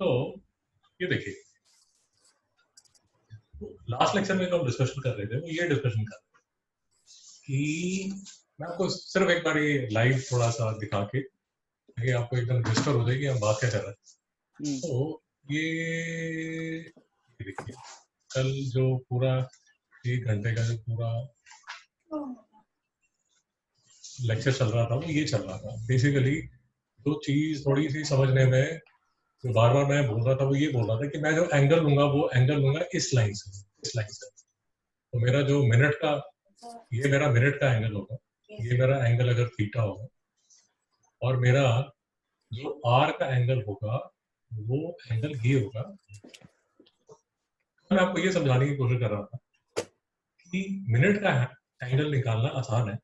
तो ये देखिए, लास्ट लेक्चर में जो हम डिस्कशन कर रहे थे वो ये डिस्कशन कर रहे थे कि मैं आपको सिर्फ एक बार ये लाइव थोड़ा सा दिखा के ताकि आपको एकदम रजिस्टर हो जाए कि हम बात क्या कर रहे हैं। तो ये देखिए, कल जो पूरा 1 घंटे का जो पूरा लेक्चर चल रहा था वो ये चल रहा था। बेसिकली जो चीज थोड़ी सी समझने में जो बार बार मैं बोल रहा था वो ये बोल रहा था कि मैं जो एंगल लूंगा वो एंगल लूंगा इस लाइन से, इस लाइन से। तो मेरा जो मिनट का, ये मेरा मिनट का एंगल होगा, ये मेरा एंगल अगर थीटा होगा, और मेरा जो आर का एंगल होगा वो एंगल ये होगा। मैं आपको ये समझाने की कोशिश कर रहा था कि मिनट का एंगल निकालना आसान है,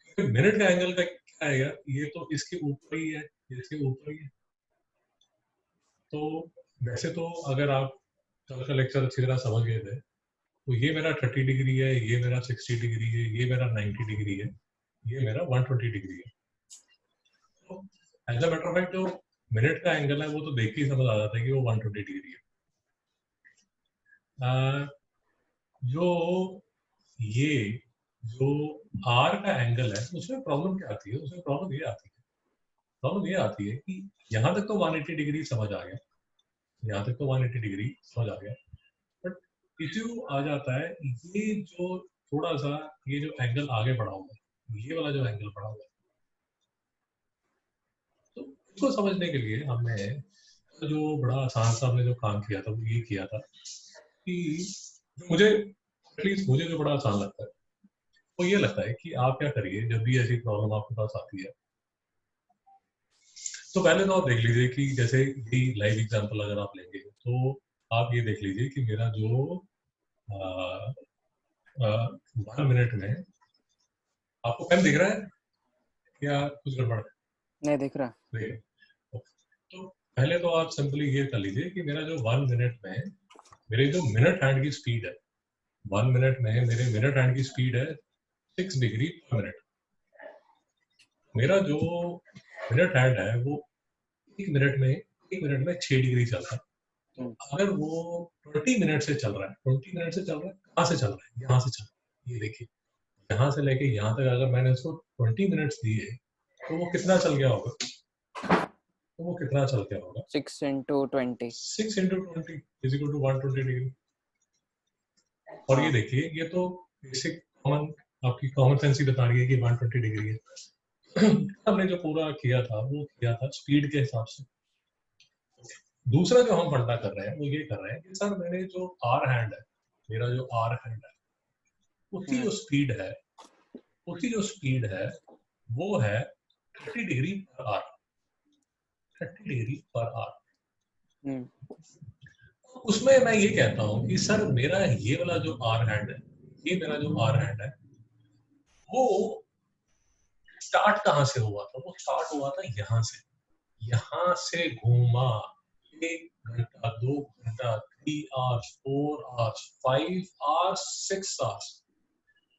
क्योंकि मिनट का एंगल का क्या है यार, ये तो इसके ऊपर ही है, इसके ऊपर ही है। तो वैसे तो अगर आप कल का लेक्चर अच्छी तरह समझ गए थे तो ये मेरा 30 डिग्री है, ये मेरा 60 डिग्री है, ये मेरा 90 डिग्री है, ये मेरा 120 डिग्री है। तो as a matter of fact जो मिनट का एंगल है वो तो देख के ही समझ आ जाता है कि वो 120 डिग्री है। जो ये जो आर का एंगल है उसमें प्रॉब्लम क्या आती है, उसमें प्रॉब्लम ये आती है कि यहाँ तक तो 180 डिग्री समझ आ गया, यहाँ तक तो 180 डिग्री समझ आ गया, बट इश्यू आ जाता है ये जो थोड़ा सा ये जो एंगल आगे बढ़ा हुआ है, ये वाला जो एंगल बढ़ा हुआ है, तो इसको समझने के लिए हमने जो बड़ा आसान सा हमने जो काम किया था वो ये किया था कि मुझे एटलीस्ट मुझे जो बड़ा आसान लगता है वो ये लगता है कि आप क्या करिए जब भी ऐसी प्रॉब्लम आपके पास आती है, तो पहले तो आप देख लीजिए कि जैसे ये लाइव एग्जांपल अगर आप लेंगे तो आप ये देख लीजिए कि मेरा जो 1 मिनट में, आपको पेन दिख रहा है या कुछ गड़बड़ है? नहीं दिख रहा। देखिए, तो पहले तो आप सिंपली ये कर लीजिए कि मेरा जो 1 मिनट में मेरे जो मिनट हैंड की स्पीड है, 1 मिनट में मेरे मिनट हैंड की स्पीड है 6 डिग्री पर मिनट। मेरा जो मिनट हैंड है वो 1 मिनट में 6 डिग्री चलता है। तो अगर वो 20 मिनट से चल रहा है, 20 मिनट से चल रहा है, कहाँ से चल रहा है? यहाँ से चल रहा है। ये देखिए, यहाँ से लेके यहाँ तक अगर मैंने उसको 20 मिनट्स दिए तो वो कितना चल गया होगा? तो वो कितना चल गया होगा? 6 into 20 6 into 20 is equal to 120 degree. और ये देखिए, ये तो बेसिक कॉमन, आपकी कॉमन सेंस ही बता रही है कि 120 डिग्री है। हमने जो पूरा किया था वो किया था स्पीड के हिसाब से। दूसरा जो हम फंडा कर रहे हैं वो ये कर रहे हैं कि सर मैंने जो आर हैंड है, मेरा जो आर हैंड है उसकी जो स्पीड है, उसकी जो स्पीड है वो है 30 डिग्री पर आर, 30 डिग्री पर आर। उसमें मैं ये कहता हूँ कि सर मेरा ये वाला जो आर हैंड है, ये मेरा जो आर हैंड है वो स्टार्ट कहाँ से हुआ था? वो स्टार्ट हुआ था यहाँ से घूमा 1 घंटा, 2 घंटा, 3 hours, 4 hours, 5 hours, 6 hours,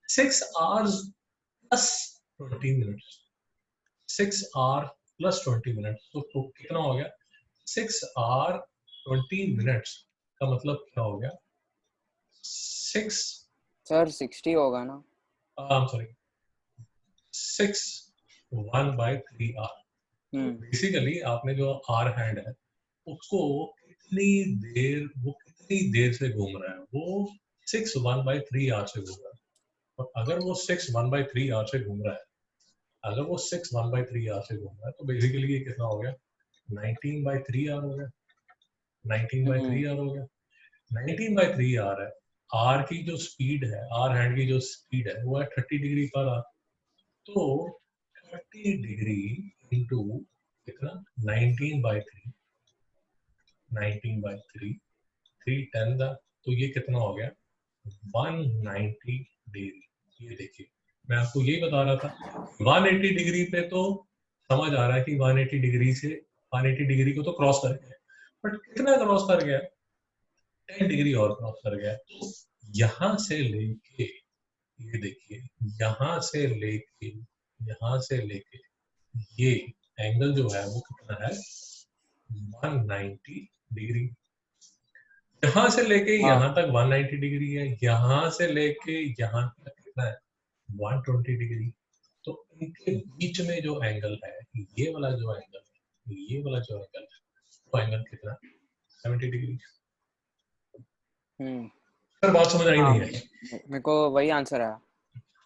6 hours plus 20 minutes, 6 hour plus 20 minutes, तो कितना हो गया? 6 आवर 20 मिनट्स का मतलब क्या हो गया? 6 सर 60 होगा ना? Sorry 6 1/3 are. बेसिकली आपने जो आर हैंड है उसको कितनी देर से घूम रहा है? वो 6 1/3 आर से घूम रहा है। और अगर वो 6 1/3 आर से घूम रहा है, अगर वो 6 1/3 आर से घूम रहा है तो बेसिकली ये कितना हो गया? 19/3 आर हो गया, 19/3 आर हो गया। 19/3 आर है। आर की जो स्पीड है, आर हैंड की जो स्पीड है वो है 30 डिग्री पर आर। तो 30 डिग्री इंटू कितना? 19/3, 19/3, 310 दा, तो ये कितना हो गया? 190 डिग्री। ये देखिए, मैं आपको यही बता रहा था 180 डिग्री पे तो समझ आ रहा है कि 180 डिग्री से 180 डिग्री को तो क्रॉस कर गया, बट कितना क्रॉस कर गया? 10 डिग्री और क्रॉस कर गया। तो यहाँ से लेके, ये देखिए, यहाँ से लेके यहाँ से लेके ये एंगल जो है वो कितना है? 190 डिग्री। यहाँ से लेके हाँ। यहाँ तक 190 डिग्री है, यहाँ से लेके यहाँ तक कितना है 120 डिग्री। तो इनके बीच में जो एंगल है, ये वाला जो एंगल है, ये वाला जो एंगल है, वो एंगल कितना 70 डिग्री। सर बात समझ आई हाँ, नहीं आई? मेरे को वही आंसर आया।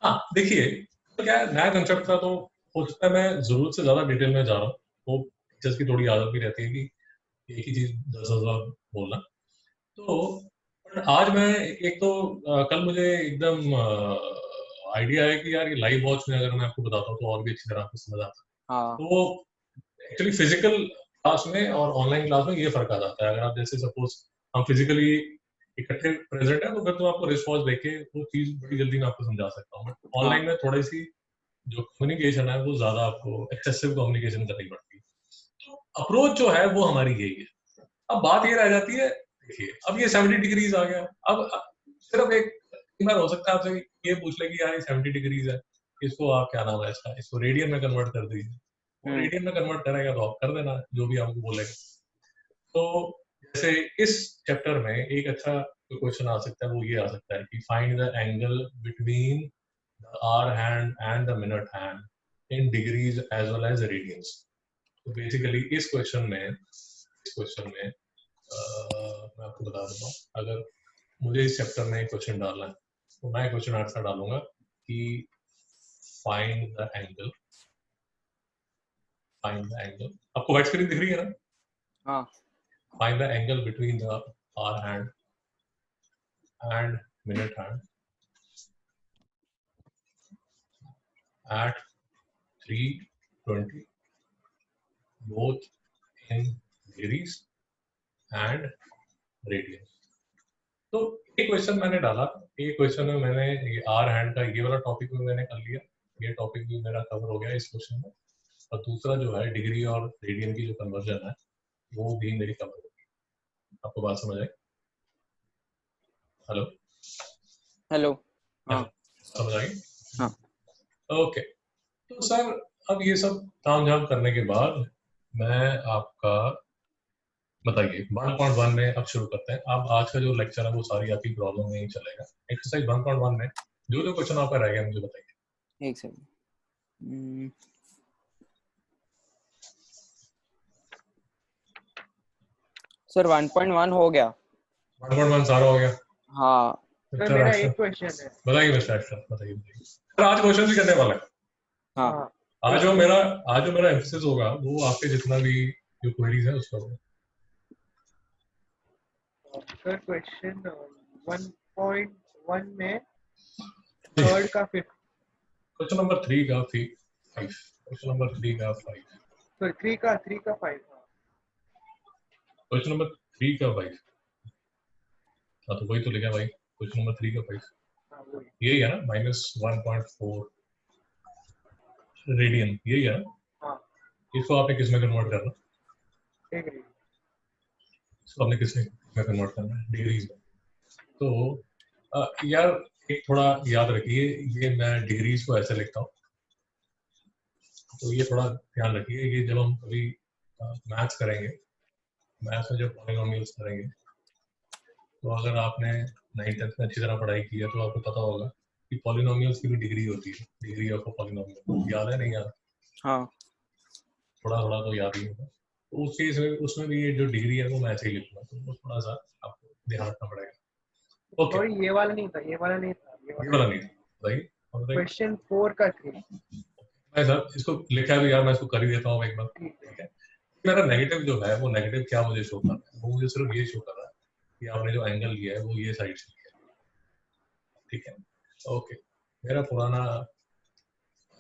हाँ देखिए, तो क्या है, नया कंसेप्ट था तो हो सकता है मैं जरूरत से ज्यादा डिटेल में जा रहा हूँ। वो टीचर्स की थोड़ी आदत भी रहती है कि एक ही चीज 10 बार बोलना। तो but आज मैं एक तो कल मुझे एकदम आइडिया है कि यार ये लाइव वॉच में अगर मैं आपको बताता हूँ तो और भी अच्छी तरह आपको समझ आता है। हाँ। तो एक्चुअली फिजिकल क्लास में और ऑनलाइन क्लास में ये फर्क आ जाता है। अगर आप जैसे सपोज हम फिजिकली इकट्ठे प्रेजेंट है तो फिर तो आपको रिस्पॉन्स देके वो चीज बड़ी जल्दी मैं आपको समझा सकता हूँ। बट ऑनलाइन में थोड़ी सी जो कम्युनिकेशन है वो ज्यादा आपको एक्सेसिव कम्युनिकेशन करनी पड़ती है। तो अप्रोच जो है वो हमारी यही है। अब बात ये रह जाती है, देखिए अब ये 70 डिग्रीज आ गया। अब सिर्फ एक बार हो सकता है आपसे ये पूछ ले कि यार ये 70 डिग्रीज है, इसको आप क्या नाम है इसका, इसको रेडियन में कन्वर्ट कर दीजिए। और रेडियन में कन्वर्ट करेगा तो आप कर देना जो भी आपको बोलेगा। तो जैसे इस चैप्टर में एक अच्छा क्वेश्चन आ सकता है, वो ये आ सकता है कि find the angle between the hour hand and the minute hand in degrees as well as radians. तो बेसिकली इस क्वेश्चन में मैं आपको बता देता हूँ, अगर मुझे इस चैप्टर में क्वेश्चन डालना है तो मैं क्वेश्चन आंसर डालूंगा कि फाइंड द एंगल। आपको व्हाइट स्क्रीन दिख रही है ना? हाँ। Find the angle between the hour hand and minute hand at 320 both in degrees and radians। तो एक क्वेश्चन मैंने डाला, एक क्वेश्चन में मैंने ये आर हैंड का ये वाला टॉपिक भी मैंने कर लिया, ये टॉपिक भी मेरा कवर हो गया इस क्वेश्चन में। और दूसरा जो है डिग्री और रेडियन की जो कन्वर्जन है वो भी मेरी कवर होगी। आपको बात समझ आई? Hello hello. हाँ। समझ आई? हाँ। ओके। तो सर अब ये सब तामझाम करने के बाद मैं आपका बताइए 1.1 में अब शुरू करते हैं। अब आज का जो लेक्चर है वो सारी आपकी प्रॉब्लम में ही चलेगा। एक्सरसाइज 1.1 में जो जो क्वेश्चन आपका रह गया मुझे बताइए। एक सेकंड। सर 1.1 हो गया। 1.1 सारा हो गया? हाँ। सर मेरा एक क्वेश्चन है। बताइए मिस्टर एक्टर, बताइए सर। आज क्वेश्चन भी करने वाला है। हाँ। आज जो मेरा एम्फेसिस होगा वो आपके जितना भी जो क्वेरीज है उस पर होगा। सर क्वेश्चन 1.1 में थर्ड का फिफ्थ, क्वेश्चन नंबर 3 का 5, क्वेश्चन नंबर 3 का 5, सर 3 का 5। क्वेश्चन नंबर 3 का 5। हाँ तो वही तो लिखा भाई, क्वेश्चन नंबर 3 का 5 यही है ना, -1.4 रेडियन, यही है ना? इसको आपने किस में कन्वर्ट करना? इसको आपने किस में कन्वर्ट करना है? डिग्रीज में। तो यार एक थोड़ा याद रखिए, ये मैं डिग्रीज को ऐसे लिखता हूँ, तो ये थोड़ा ध्यान रखिए। ये जब हम कभी मैथ्स करेंगे, मैथ्स में जब पॉलिनोमियल्स करेंगे, तो अगर आपने 9th में अच्छी तरह पढ़ाई की है तो आपको पता होगा कि पॉलिनोमियल्स की भी डिग्री होती है, डिग्री ऑफ अ पॉलिनोमियल। याद है नहीं याद? हाँ। थोड़ा थोड़ा तो याद ही होगा। तो उस केस में उसमें भी ये जो डिग्री है वो मैं ऐसे ही लिखूंगा, तो वो थोड़ा सा आपको ध्यान रखना पड़ेगा। ओके। सॉरी ये वाला नहीं था, ये वाला नहीं था। बताइए क्वेश्चन 4 का 3। मैं सर इसको लिखा भी यार, मैं इसको कर ही देता हूँ एक बार। ठीक है, मेरा नेगेटिव जो है वो नेगेटिव क्या मुझे शो कर रहा है, वो मुझे सिर्फ ये शो कर रहा है कि आपने जो एंगल लिया है वो ये साइड से लिया है। ठीक है, ओके। मेरा पुराना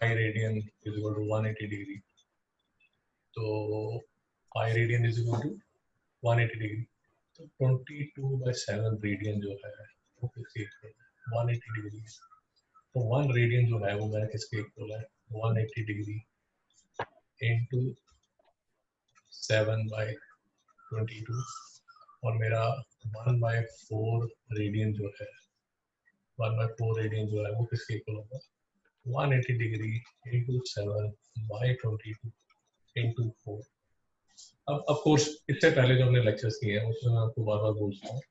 pi radian is equal to 180 degree, तो pi radian is equal to 180 degree. तो 22/7 रेडियन जो है वो किसके इक्वल है? 180 डिग्री। तो 1 रेडियन जो है वो मेरा किसके इक्वल है? 180 डिग्री इंटू 7/22। और मेरा 1/4 रेडियन जो है, 1/4 रेडियन जो है वो किसके इक्वल होगा? 180 डिग्री इंटू 7/22 इंटू 4। अब ऑफ कोर्स इससे पहले जो हमने लेक्चर्स किए हैं उसमें मैं आपको बार बार बोल रहा हूँ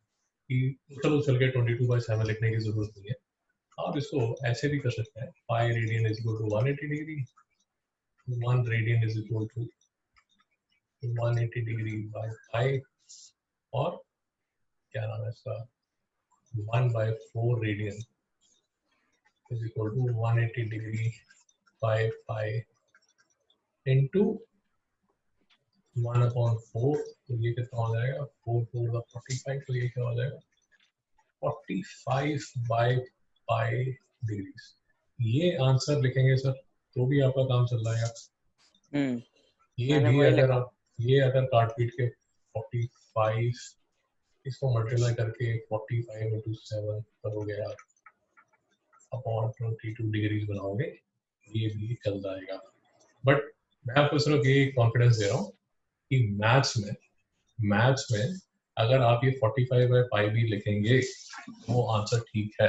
कि चलो चल के 22/7 लिखने की जरूरत नहीं है। आप इसको ऐसे भी कर सकते हैं, pi radian is equal to 180 degree, 1 radian is equal to 180 degree by pi, और क्या नाम है इसका 1/4 radian is equal to 180 degree by pi into 1/4, तो ये कितना हो जाएगा 4 4 45, तो ये क्या हो जाएगा 45/पाई डिग्रीज। ये आंसर लिखेंगे सर तो भी आपका काम चल जाएगा। ये मैंने भी वही अगर लिखा। आप ये अगर काट पीट के 45 इसको मल्टीप्लाई करके 45 इंटू 7 करोगे आप अपॉन 22 डिग्रीज बनाओगे, ये भी चल जाएगा। बट मैं आपको सिर्फ ये कॉन्फिडेंस दे रहा हूँ कि मैथ्स में अगर आप ये 45/पाई भी लिखेंगे वो आंसर ठीक है।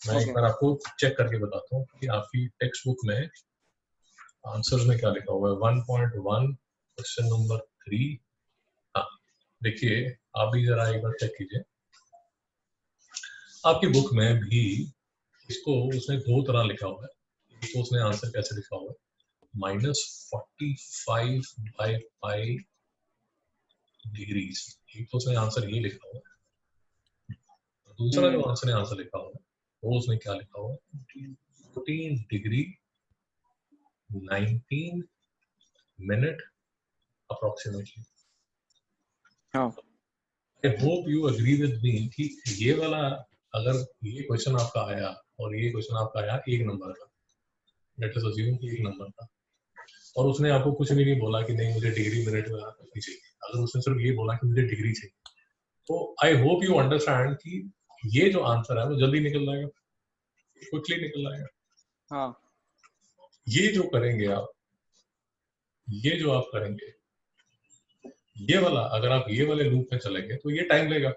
मैं एक Okay. बार आपको चेक करके बताता हूँ कि आपकी टेक्स्ट बुक में आंसर्स में क्या लिखा हुआ है। 1.1 क्वेश्चन नंबर 3, हाँ देखिए आप भी जरा एक बार चेक कीजिए। आपकी बुक में भी इसको उसने दो तरह लिखा हुआ है। एक तो उसने आंसर कैसे लिखा हुआ है -45/पाई डिग्रीज, एक तो उसने आंसर ये लिखा हुआ है। दूसरा जो आंसर लिखा हुआ है वो उसने क्या लिखा हुआ है 14 degree 19 minute approximately. I hope you agree with me कि ये वाला अगर ये क्वेश्चन आपका आया और ये क्वेश्चन आपका आया 1 नंबर का, लेट अस अज्यूम कि 1 नंबर का, और उसने आपको कुछ भी नहीं बोला कि नहीं मुझे डिग्री मिनट में करनी चाहिए, अगर उसने सिर्फ ये बोला कि मुझे डिग्री चाहिए, तो आई होप यू अंडरस्टैंड कि ये जो आंसर है वो जल्दी निकल जाएगा, क्विकली निकल जाएगा। हाँ ये जो करेंगे आप, ये जो आप करेंगे, ये वाला अगर आप ये वाले लूप में चलेंगे तो ये टाइम लेगा।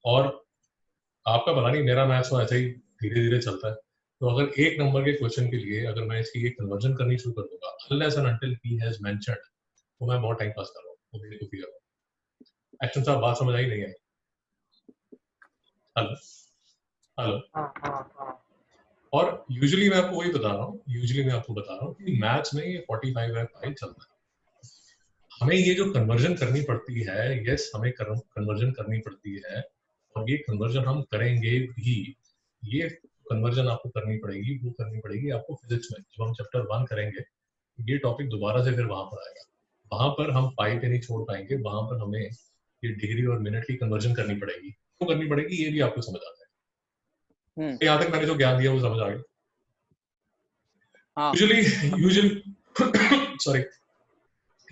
और आपका पता नहीं, मेरा मैथ्स में ऐसे ही धीरे धीरे चलता है। तो अगर 1 नंबर के क्वेश्चन के लिए अगर मैं इसकी एक कन्वर्जन करनी शुरू कर दूंगा unless and until he has mentioned, तो मैं बहुत टाइम पास कर रहा हूँ, वो बेवकूफी कर रहा हूँ। एक्शन साहब बात समझ आई नहीं आई? Hello hello. हाँ। और यूजुअली मैं आपको वही बता रहा हूँ कि मैथ्स में ये 45/5 चलता है। हमें ये जो कन्वर्जन करनी पड़ती है, यस हमें कन्वर्जन करनी पड़ती है, और ये कन्वर्जन हम करेंगे भी। ये कन्वर्जन आपको करनी पड़ेगी, वो करनी पड़ेगी आपको फिजिक्स में। जब हम चैप्टर 1 करेंगे ये टॉपिक दोबारा से फिर वहां पर आएगा, वहां पर हम पाई पे नहीं छोड़ पाएंगे, वहां पर हमें ये डिग्री और मिनट की कन्वर्जन करनी पड़ेगी। तो करनी पड़ेगी, ये भी आपको समझ आता है। यहाँ तक मैंने जो ज्ञान दिया वो समझ आ गया। हाँ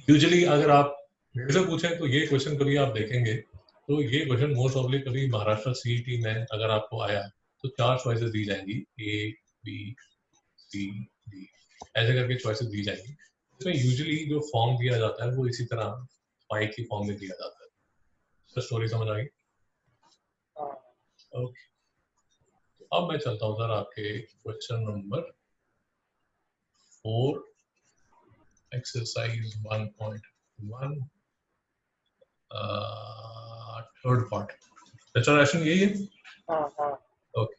यूजुअली अगर आप मेरे से पूछें तो ये क्वेश्चन कभी आप देखेंगे तो ये क्वेश्चन मोस्ट ऑफली कभी महाराष्ट्र सीईटी में अगर आपको आया तो 4 चॉइसेस दी जाएंगी, ए बी सी डी ऐसे करके चॉइसेस दी जाएंगी। इसमें यूजुअली जो फॉर्म दिया जाता है वो इसी तरह पाई की फॉर्म में दिया जाता है। तो स्टोरी समझ आ गई? ओके, अब मैं चलता हूँ सर आपके question number 4 exercise 1.1 third part. Saturation यही है? हाँ। ओके,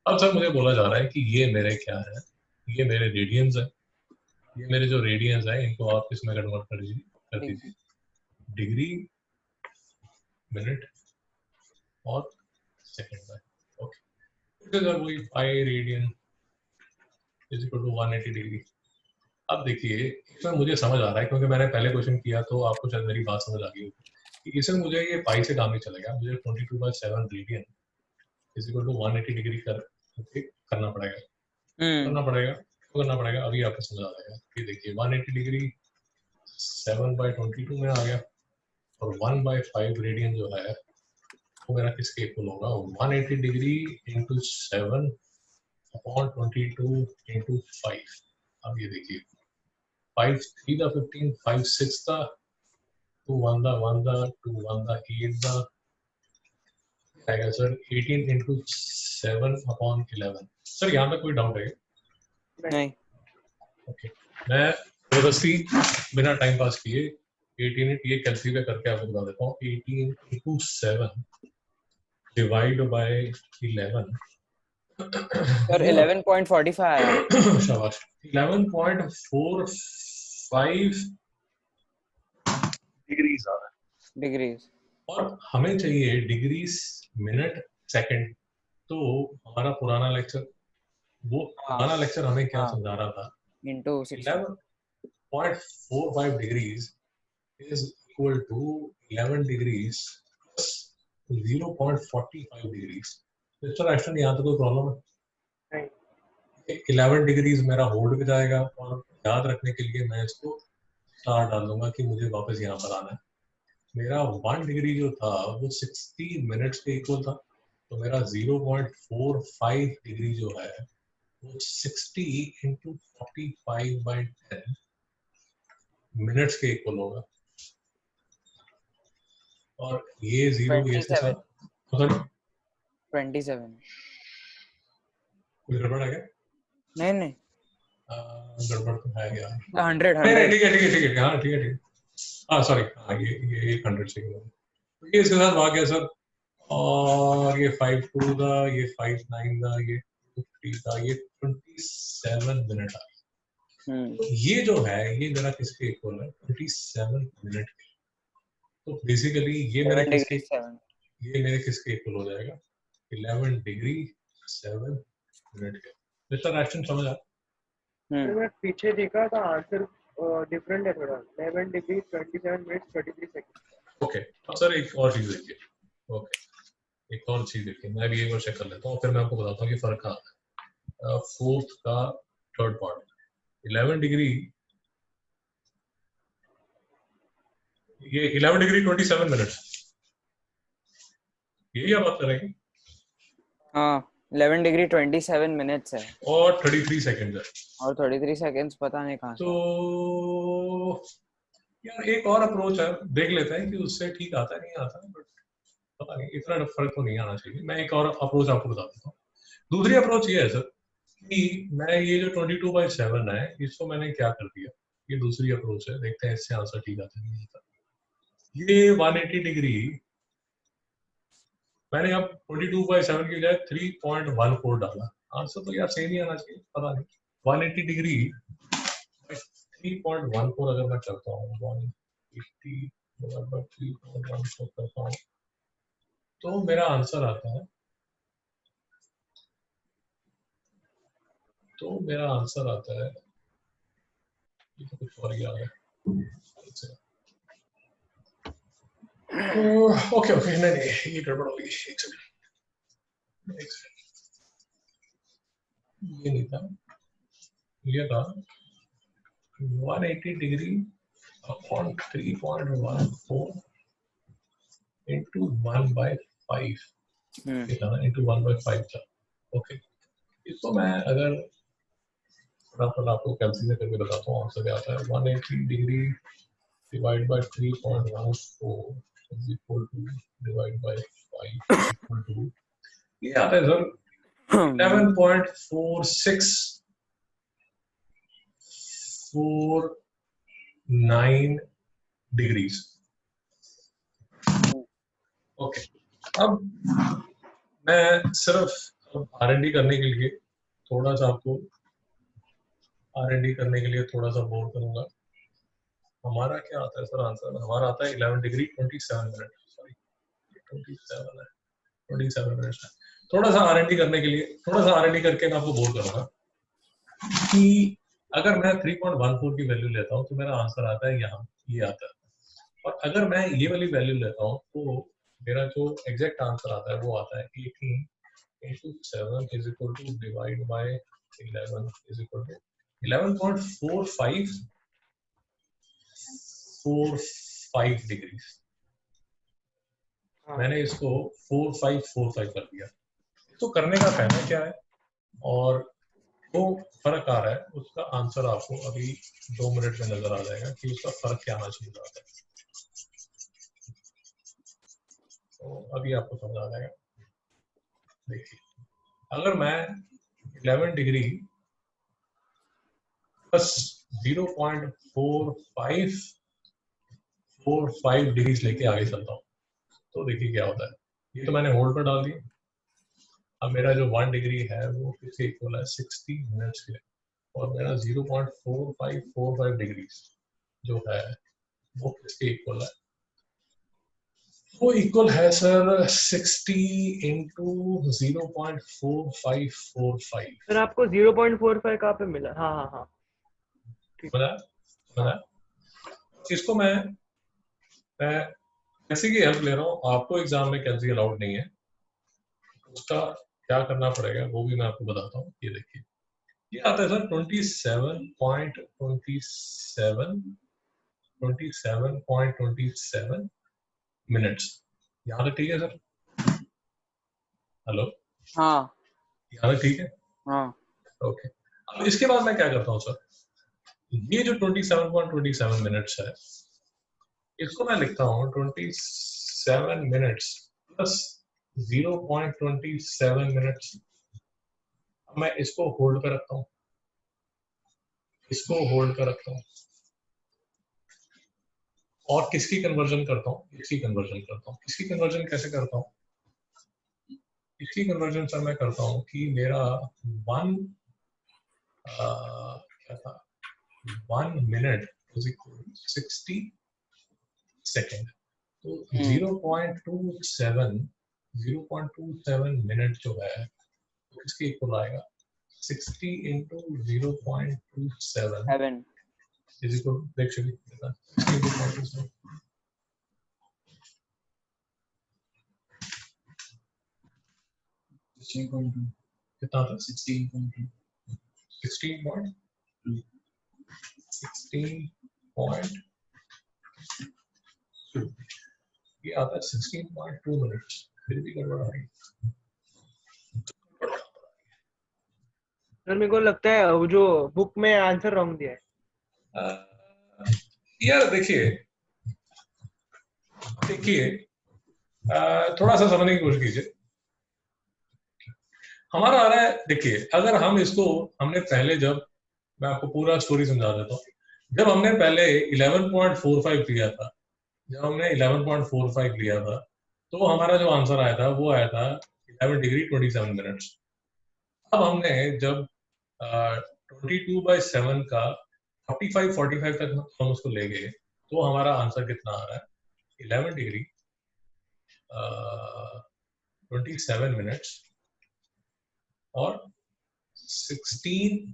अब सर मुझे बोला जा रहा है कि ये मेरे क्या है, ये मेरे रेडियंस है। ये मेरे जो रेडियंस है इनको आप किसमें कन्वर्ट कर दीजिए, डिग्री मिनट और सेकंड में। ओके, सर वही pi radian is equal to 180 degree. अब देखिए इसमें मुझे समझ आ रहा है क्योंकि मैंने पहले क्वेश्चन किया तो आपको शायद मेरी बात समझ आ गई होगी कि इसमें मुझे ये पाई से काम नहीं चलेगा, मुझे 22/7 radian is equal to 180 degree करना पड़ेगा। तो करना पड़ेगा अभी आपको समझ आ जाएगा कि देखिए 180 डिग्री 7/22 में आ गया, और 1/5 रेडियन जो है वो मेरा किसके इक्वल होगा 180 डिग्री इंटू 7 अपॉन 22 इंटू 5। अब ये देखिए 5 3 15 5 6 2 1 2 1 8 आएगा सर 18 इंटू 7 अपॉन 11। सर यहाँ पे कोई डाउट है? नहीं। ओके, मैं जबरदस्ती बिना टाइम पास किए 18 ये कैलसी पे करके आपको बता देता हूँ. 18 into 7 डिवाइड बाय 11. सर 11.45 आया. शाबाश. 11.45 डिग्रीज आ रहा है. डिग्रीज. और हमें चाहिए डिग्रीज मिनट सेकंड. तो हमारा पुराना लेक्चर, वो पुराना लेक्चर हमें क्या समझा रहा था? into 60. 11.45 degrees is equal to 11 degrees plus 0.45 degrees. Mister Aston, यहाँ तो कोई प्रॉब्लम है? नहीं. 11 डिग्रीज मेरा होल्ड पे जाएगा और याद रखने के लिए मैं इसको स्टार डाल दूंगा कि मुझे वापस यहाँ पर आना है. मेरा 1 डिग्री जो था वो 60 मिनट्स के इक्वल था. तो मेरा 0.45 डिग्री जो है वो 60 into 45/10 मिनट्स के इक्वल होगा. और ये 0 ये से 27. 27. कोई गड़बड़ है क्या? नहीं नहीं. गड़बड़ तो है क्या? 100. ठीक है. हाँ ठीक है. हाँ सॉरी. हाँ ये 100 से तो ये इसके साथ भाग गया सर. और ये 5-2 था, ये 5-9 था, ये 50 था, ये 27 मिनट आ. ये जो है ये मेरा किसके इक्वल है? 27 मिनट के. तो बेसिकली ये मेरे किसके इक्वल हो जाएगा? 11 डिग्री 7 मिनट के. मिस्टर एक्शन समझ आ? मैं पीछे देखा था, आंसर डिफरेंट है थोड़ा. 11 डिग्री 27 मिनट्स 33 सेकंड. ओके. अब सर एक और चीज देखिए. ओके, एक और चीज देखिए. मैं भी एक बार चेक कर लेता हूँ, फिर मैं आपको बताता हूँ कि फर्क कहाँ है. फोर्थ का थर्ड पार्ट 11 डिग्री, ये 11 डिग्री 27 मिनट्स, यही आप बात कर रहे हैं? हाँ, 11 डिग्री 27 मिनट्स है और 33 सेकंड है. और 33 सेकंड्स पता नहीं कहाँ से. तो यार एक और अप्रोच है, देख लेते हैं कि उससे ठीक आता है नहीं आता. बट पता नहीं, इतना फर्क तो नहीं आना चाहिए. मैं एक और अप्रोच आपको बता देता हूँ. दूसरी अप्रोच ये है सर कि मैं ये जो 22/7 है इसको मैंने क्या कर दिया. ये दूसरी अप्रोच है, देखते हैं इससे आंसर ठीक आता है नहीं आता. ये 180 डिग्री मैंने अब 22/7 की बजाय 3.14 डाला. आंसर तो यार सेम ही आना चाहिए. पता नहीं 180 डिग्री 3.14 अगर मैं करता हूँ 180 बराबर 3.14 करता हूँ तो मेरा आंसर आता है. ये तो कुछ और ही आ गया. ओके नहीं ये गड़बड़ हो गई. एक सेकंड. ये नहीं था, ये था 180 डिग्री अपॉन 3.14 into 1/5 into 1/5 था. ओके, इसको मैं अगर फटाफट आपको कैलकुलेट करके बताता हूँ, आंसर क्या आता है. 180 degree divide by 3.14 is equal to divide by 5 equal to ये आता है सर 11.4649 डिग्रीज. ओके, अब मैं सिर्फ R&D करने के लिए थोड़ा सा बोर करूंगा. हमारा क्या आता है सर आंसर? हमारा आता है 11 डिग्री 27 मिनट. Sorry 27 minute. थोड़ा सा R&D करने के लिए, थोड़ा सा R&D करके मैं आपको बोर करूंगा कि अगर मैं 3.14 की वैल्यू लेता हूँ तो मेरा आंसर आता है यहाँ, ये आता है. और अगर मैं ये वाली वैल्यू लेता हूँ तो मेरा जो एग्जैक्ट आंसर आता है वो आता है 18 into 7 is equal to divide by 11 is equal to 11.45 degree. मैंने इसको 4545 कर दिया. तो करने का फायदा क्या है और वो फर्क आ रहा है, उसका आंसर आपको अभी 2 मिनट में नजर आ जाएगा कि उसका फर्क क्या आना चाहिए था. तो अभी आपको समझ आ जाएगा. देखिए, अगर मैं 11 डिग्री प्लस 0.45 4-5 डिग्रीज लेके आगे चलता हूँ, तो देखिए क्या होता है। ये तो मैंने होल्ड पर डाल दिया। अब मेरा जो 1 डिग्री है वो किसके इक्वल है, 60 मिनट्स के, और मेरा 0.4545 डिग्रीज जो है वो किसके इक्वल है, वो इक्वल है सर 60 इंटू 0.4545। सर आपको 0.45 कहाँ पे मिला? हाँ हाँ हाँ ठीक। समझा? इसको मैं कैसे की हेल्प ले रहा हूँ, आपको एग्जाम में कैसे अलाउड नहीं है, उसका क्या करना पड़ेगा वो भी मैं आपको बताता हूँ। ये देखिए, ये आता है सर 27.27 मिनट्स। यहाँ तक ठीक है सर? हेलो, हाँ यहाँ तक ठीक है? हाँ ओके। अब इसके बाद मैं क्या करता हूँ सर, ये जो 27.27 मिनट्स है, इसको मैं लिखता हूँ 27 मिनट्स प्लस 0.27 मिनट्स। अब मैं इसको होल्ड पे रखता हूँ, इसको होल्ड पे रखता हूँ, और किसकी कन्वर्जन करता हूँ, इसकी कन्वर्जन करता हूँ। इसकी कन्वर्जन कैसे करता हूँ, इसकी कन्वर्जन सर मैं करता हूँ कि मेरा क्या था, 1 मिनट इज इक्वल 60 सेकेंड, तो 0.27 मिनट जो है तो किसके इक्वल आएगा, 60 into 0.27 7 is equal, actually 60 into 0.27 कितना था, 16.2 ये आता है 16.2 मिनट्स। फिर भी गड़बड़ आ रही है। सर मेरे को लगता है वो जो बुक में आंसर रॉन्ग दिया है। यार देखिए थोड़ा सा समझने की कोशिश कीजिए। हमारा आ रहा है, देखिए अगर हम इसको, हमने पहले, जब मैं आपको पूरा स्टोरी समझा देता हूँ, जब हमने पहले 11.45 लिया था, जब हमने 11.45 लिया था, तो हमारा जो आंसर आया था वो आया था 11 डिग्री 27 मिनट्स। अब हमने जब 22/7 का 45 तक हम उसको ले गए, तो हमारा आंसर कितना आ रहा है, 11 डिग्री 27 मिनट्स और 16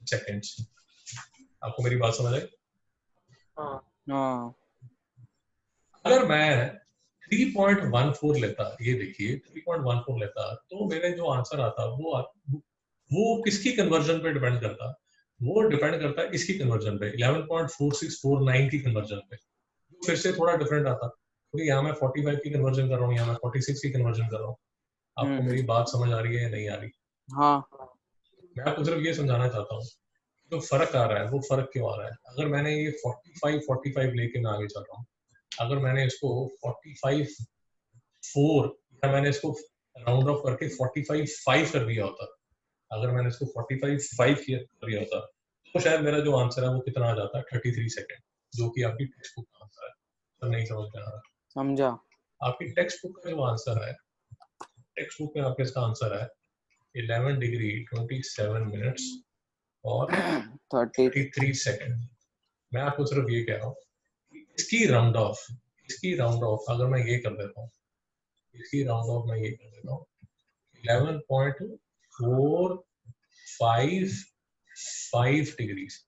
सेकेंड्स। आपको मेरी बात समझ आई? हाँ हाँ अगर मैं 3.14 लेता, ये देखिए 3.14 लेता, तो मेरे जो आंसर आता वो किसकी कन्वर्जन पे डिपेंड करता, वो डिपेंड करता है इसकी कन्वर्जन पे, 11.4649 की कन्वर्जन पे, जो फिर से थोड़ा डिफरेंट आता, क्योंकि यहाँ मैं 45 की कन्वर्जन कर रहा हूँ, यहाँ मैं 46 की कन्वर्जन कर रहा हूँ। आपको मेरी बात समझ आ रही है या नहीं आ रही? हाँ मैं आपको सिर्फ ये समझाना चाहता हूँ, जो फर्क आ रहा है वो फर्क क्यों आ रहा है। अगर मैंने ये 45 लेके मैं आगे चल रहा हूँ, अगर मैंने इसको 45.4 या मैंने इसको राउंड ऑफ करके 45.5 कर दिया होता, अगर मैंने इसको 45.5 कर दिया होता, तो शायद मेरा जो आंसर है वो कितना आ जाता, 33 सेकेंड, जो कि आपकी टेक्स्ट बुक का आंसर है। तो नहीं समझ में आ रहा? समझा। आपकी टेक्स्ट बुक का जो आंसर है, टेक्स्ट बुक में आपके इसका आंसर है 11 डिग्री 27 मिनट्स और 33 सेकेंड। मैं आपको सिर्फ ये कह रहा हूँ, इसकी राउंड ऑफ अगर मैं ये कर देता हूँ, इसकी राउंड ऑफ मैं ये कर देता हूँ 11.455 डिग्रीज,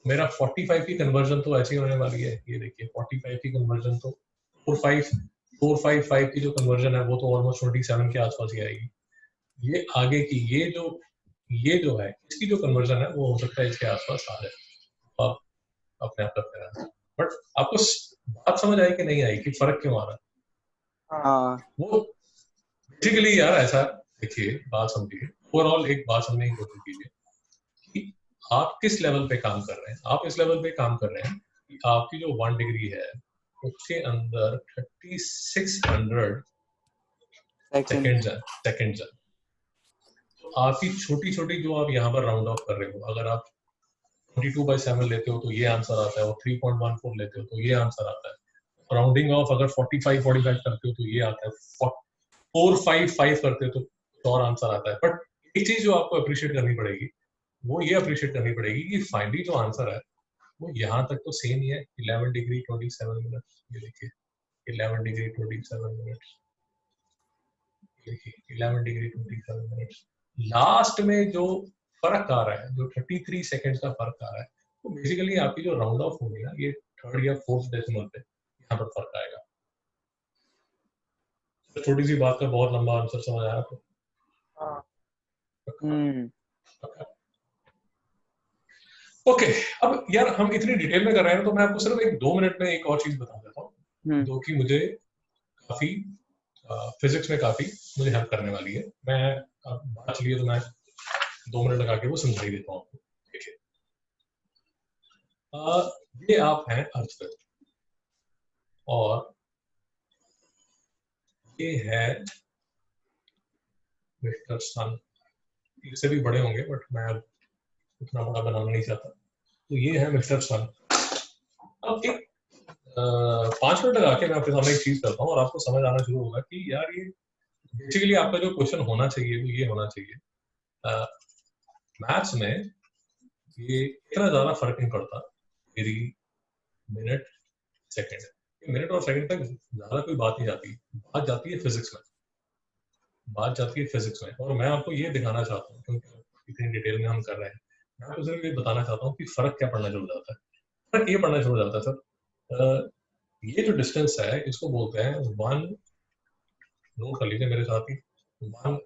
मेरा 45 की कन्वर्जन तो ऐसी होने वाली है। ये देखिए 45 की कन्वर्जन तो 455 की जो कन्वर्जन है वो तो ऑलमोस्ट 27 के आसपास ही आएगी। ये आगे की ये जो है इसकी जो कन्वर्जन है वो हो सकता है इसके आसपास आ जाए, आप अपने आप करते रहना। बट आपको बात समझ आई कि नहीं आई कि फर्क क्यों आ रहा है? हाँ वो बेसिकली यार ऐसा, देखिए बात समझिए, ओवरऑल एक बात समझने की कोशिश कीजिए कि आप किस लेवल पे काम कर रहे हैं। आप इस लेवल पे काम कर रहे हैं कि आपकी जो 1 डिग्री है उसके अंदर 3600 सेकेंड्स है। तो आपकी छोटी छोटी जो आप यहाँ पर राउंड ऑफ कर रहे हो, अगर आप 22/7 लेते हो तो ये आंसर आता है, और 3.14 लेते हो तो ये आंसर आता है, राउंडिंग ऑफ अगर 45 करते हो तो ये आता है, 455 करते हो तो और आंसर आता है। बट एक चीज जो आपको अप्रिशिएट करनी पड़ेगी, वो ये अप्रिशिएट करनी पड़ेगी कि फाइनली जो आंसर है वो यहाँ तक तो सेम ही है, 11 डिग्री 27 मिनट। ये देखिए 11 डिग्री 27 मिनट, देखिए 11 डिग्री 27 मिनट। लास्ट में जो फर्क आ रहा है, जो 33 सेकंड्स का फर्क आ रहा है, तो बेसिकली आपकी जो राउंड ऑफ होगी ना, ये थर्ड या फोर्थ डेसिमल पे यहाँ पर फर्क आएगा। तो छोटी सी बात का बहुत लंबा आंसर समझ आया आपको? हाँ ओके, अब यार हम इतनी डिटेल में कर रहे हैं तो मैं आपको सिर्फ एक 2 मिनट में एक और चीज बता देता हूँ जो कि मुझे काफी फिजिक्स में काफी मुझे हेल्प करने वाली है। मैं अब बात चलिए तो मैं 2 मिनट लगा के वो समझा ही देता हूँ आपको। देखिए ये आप हैं अर्थ पे, और ये है मिस्टर सन। इससे भी बड़े होंगे बट मैं अब उतना बड़ा बनाना नहीं चाहता। तो ये है मिस्टर सन। अब एक 5 मिनट लगा के मैं आपके सामने एक चीज करता हूँ और आपको समझ आना शुरू होगा कि यार ये बेसिकली आपका जो क्वेश्चन होना चाहिए वो ये होना चाहिए, मैथ्स में ये इतना ज्यादा फर्क नहीं पड़ता मेरी मिनट सेकंड, मिनट और सेकंड तक ज्यादा कोई बात नहीं जाती, बात जाती है फिजिक्स में, बात जाती है फिजिक्स में। और मैं आपको ये दिखाना चाहता हूँ, क्योंकि इतनी डिटेल में हम कर रहे हैं, मैं आपको सिर्फ ये बताना चाहता हूँ कि फर्क क्या पड़ना शुरू हो जाता है। फर्क ये पड़ना शुरू हो जाता है सर, ये जो डिस्टेंस है इसको बोलते हैं वन, नोट कर लीजिए मेरे साथ ही, वन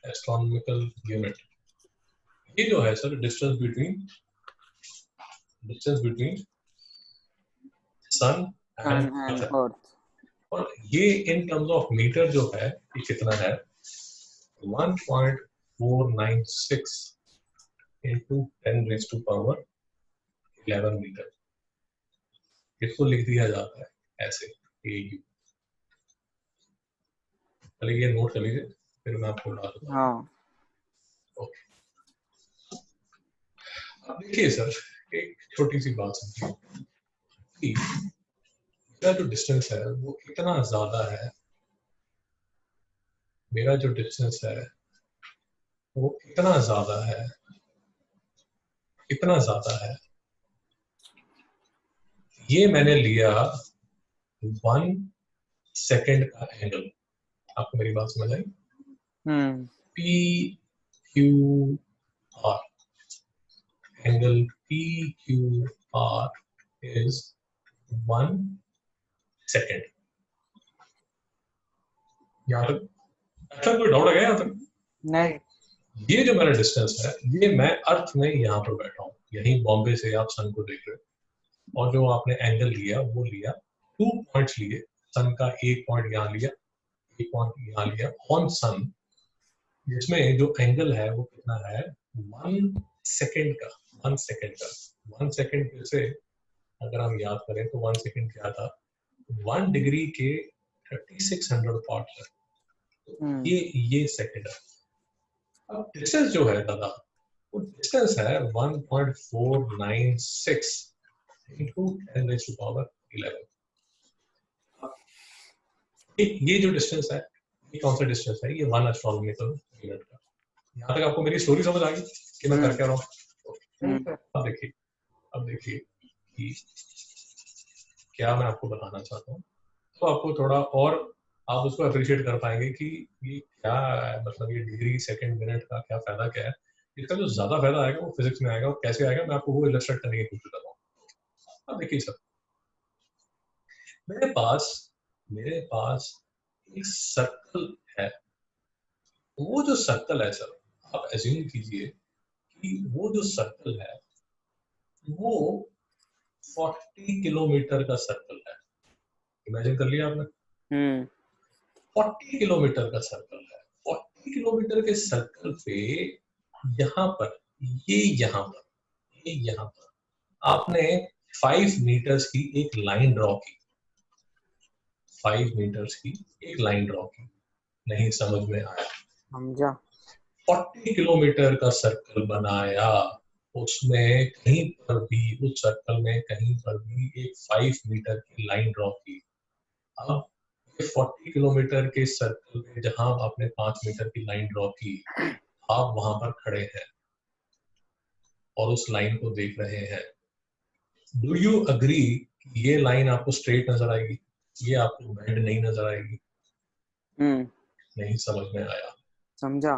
एस्ट्रोनॉमिकल यूनिट। ये जो है sir distance between sun and earth, और ये इन टर्म्स ऑफ मीटर जो है ये कितना है, 1.496 into 10⁻11 मीटर। इसको लिख दिया जाता है ऐसे AU। पहले ये नोट कर लीजिए फिर मैं आपको बता दूंगा। हाँ ओके, अब देखिए सर एक छोटी सी बात समझिए कि मेरा जो डिस्टेंस है वो इतना ज्यादा है, मेरा जो डिस्टेंस है वो इतना ज्यादा है, इतना ज्यादा है। ये मैंने लिया 1 सेकेंड का एंगल। आपको मेरी बात समझ आई? PQR, angle PQR is 1 second. यहाँ तक अच्छा कोई डाउट है यहाँ तक? नहीं, ये जो मेरा डिस्टेंस है ये मैं अर्थ में यहाँ पर बैठा हूँ, यहीं बॉम्बे से आप सन को देख रहे हो, और जो आपने एंगल लिया वो लिया 2 पॉइंट्स लिए, सन का एक पॉइंट यहाँ लिया, एक पॉइंट यहाँ लिया ऑन सन, जिसमें जो एंगल है वो कितना है 1 सेकेंड का। 1 सेकेंड का 1 सेकेंड फिर से अगर हम याद करें तो 1 सेकेंड क्या था, 1 डिग्री के 3600 पार्ट्स है। तो ये सेकेंड है। अब डिस्टेंस जो है दादा वो डिस्टेंस है 1.496 into 10⁻11। ये जो डिस्टेंस है ये कौन सा डिस्टेंस है, ये 1 एस्ट्रोनॉमिकल यूनिट का। यहाँ तक आपको मेरी स्टोरी समझ आ गई कि मैं कर क्या रहा हूँ? अब देखिए कि क्या मैं आपको बताना चाहता हूँ, तो आपको थोड़ा और आप उसको अप्रिशिएट कर पाएंगे कि ये क्या है, मतलब ये डिग्री सेकंड मिनट का क्या फायदा क्या है। इसका जो ज्यादा फायदा आएगा वो फिजिक्स में आएगा, और कैसे आएगा मैं आपको वो इलस्ट्रेट करने की कोशिश कर रहा हूँ। अब देखिए सर, मेरे पास एक सर्कल है। वो जो सर्कल है सर, आप एज्यूम कीजिए कि वो जो सर्कल है वो 40 किलोमीटर का सर्कल है। इमेजिन कर लिया आपने? 40 किलोमीटर का सर्कल है। 40 किलोमीटर के सर्कल पे यहाँ पर यहाँ पर आपने 5 मीटर्स की एक लाइन ड्रॉ की। 5 मीटर्स की एक लाइन ड्रॉ की। नहीं समझ में आया? समझा। 40 किलोमीटर का सर्कल बनाया, उसमें कहीं पर भी उस सर्कल में कहीं पर भी एक 5 मीटर की लाइन ड्रॉ की। अब 40 किलोमीटर के सर्कल में जहां आपने 5 मीटर की लाइन ड्रॉ की, आप वहां पर खड़े हैं और उस लाइन को देख रहे हैं। डू यू अग्री ये लाइन आपको स्ट्रेट नजर आएगी, ये आपको बेंड नहीं नजर आएगी? नहीं समझ में आया? समझा।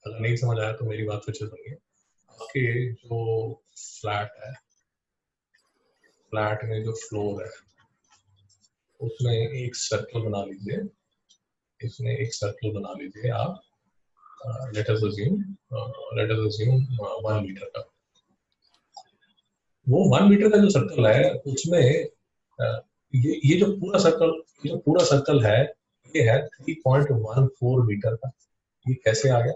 अगर नहीं समझ आया तो मेरी बात फिर से सुनिए। आपके जो फ्लैट है, फ्लैट में जो फ्लोर है, उसमें एक सर्कल बना लीजिए, इसमें एक सर्कल बना लीजिए आप। लेट अस अज्यूम 1 मीटर का। वो 1 मीटर का जो सर्कल है उसमें ये जो पूरा सर्कल है, ये है 3.14 मीटर का। ये कैसे आ गया?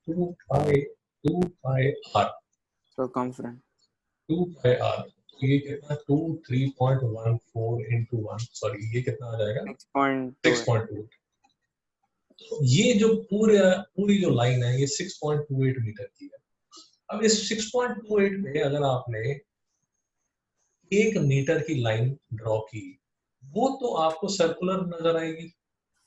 2 पाई आर, सर्कमफ्रेंस 2 पाई आर। तो ये कितना 3.14 इंटू 1, सॉरी ये कितना आ जाएगा 6.2 6.2। ये जो पूरी जो लाइन है ये 6.28 मीटर की है। अब इस 6.28 में अगर आपने 1 मीटर की लाइन ड्रॉ की, वो तो आपको सर्कुलर नजर आएगी।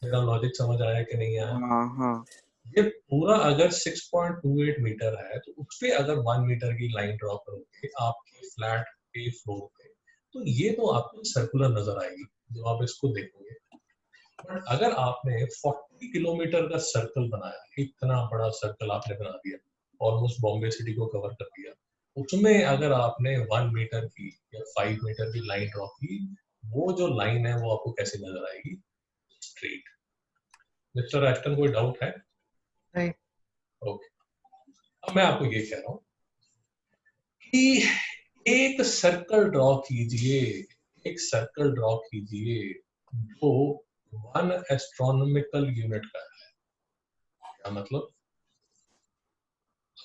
मेरा लॉजिक समझ आया कि नहीं आया? हाँ। ये पूरा अगर 6.28 मीटर है तो उस पे अगर 1 मीटर की लाइन ड्रॉ करोगे आपके फ्लैट के फ्लोर पे, तो ये तो आपको सर्कुलर नजर आएगी जब आप इसको देखोगे। बट अगर आपने 40 किलोमीटर का सर्कल बनाया, इतना बड़ा सर्कल आपने बना दिया, ऑलमोस्ट बॉम्बे सिटी को कवर कर दिया, उसमें अगर आपने 1 मीटर की या 5 मीटर की लाइन ड्रॉ की, वो जो लाइन है वो आपको कैसे नजर आएगी? स्ट्रेट। मिस्टर एस्टन, कोई डाउट है? नहीं। ओके। अब मैं आपको ये कह रहा हूँ कि एक सर्कल ड्रॉ कीजिए, एक सर्कल ड्रॉ कीजिए जो 1 एस्ट्रोनॉमिकल यूनिट का है। क्या मतलब?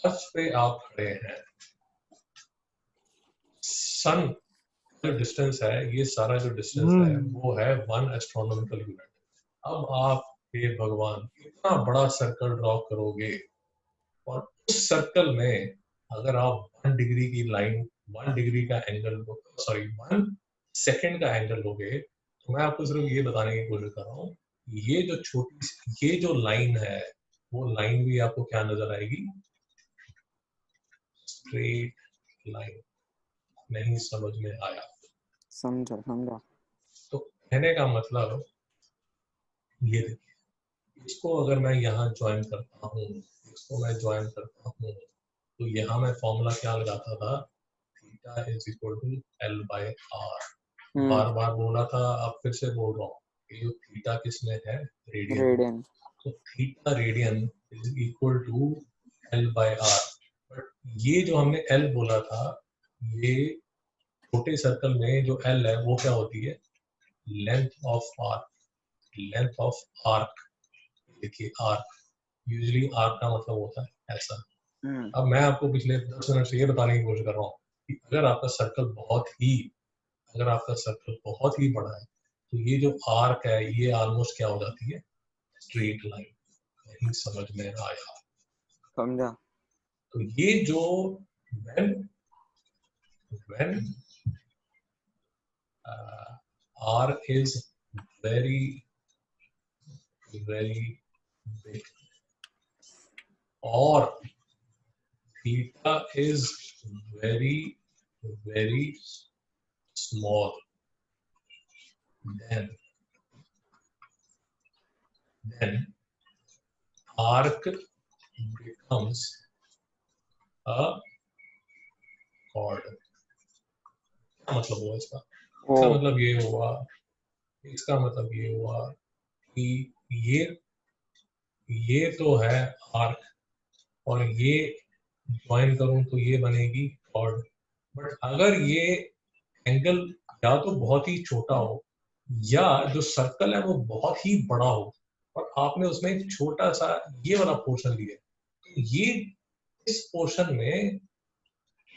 अर्थ पे आप खड़े हैं, सन जो डिस्टेंस है, ये सारा जो डिस्टेंस है वो है 1 एस्ट्रोनॉमिकल यूनिट। अब आप हे भगवान इतना बड़ा सर्कल ड्रॉ करोगे और उस सर्कल में अगर आप 1 डिग्री की लाइन, 1 डिग्री का एंगल, सॉरी 1 सेकंड का एंगल लोगे, तो मैं आपको सिर्फ ये बताने की कोशिश कर रहा हूँ, ये जो लाइन है वो लाइन भी आपको क्या नजर आएगी? Straight line. नहीं समझ में आया? समझा। तो कहने का मतलब ये देखिए, इसको अगर मैं यहाँ ज्वाइन करता हूँ, इसको मैं ज्वाइन करता हूँ, तो यहाँ मैं फॉर्मूला क्या लगाता था? Theta is equal to L by R. बार बार बोला था, अब फिर से बोल रहा हूँ, ये जो थीटा किसमें है? रेडियन। तो theta radian is equal to L by r. But ये जो हमने एल बोला था, ये छोटे सर्कल में जो एल है वो क्या होती है? Length of arc. Length of arc, देखिए आर्क, यूजुअली आर्क का मतलब होता है ऐसा। अब मैं आपको पिछले 10 मिनट से ये बताने की कोशिश कर रहा हूँ कि अगर आपका सर्कल बहुत ही बड़ा है, तो ये जो आर्क है ये ऑलमोस्ट क्या हो जाती है? Straight line. नहीं समझ में आया? समझा। तो ये जो when R is very very big or theta is very very small, then arc becomes a chord. क्या मतलब हुआ इसका? इसका मतलब ये हुआ, इसका मतलब ये हुआ कि ये तो है आर्क और ये ज्वाइन करूं तो ये बनेगी कॉर्ड। बट अगर ये एंगल या तो बहुत ही छोटा हो या जो सर्कल है वो बहुत ही बड़ा हो और आपने उसमें एक छोटा सा ये वाला पोर्शन लिया, तो ये इस पोर्शन में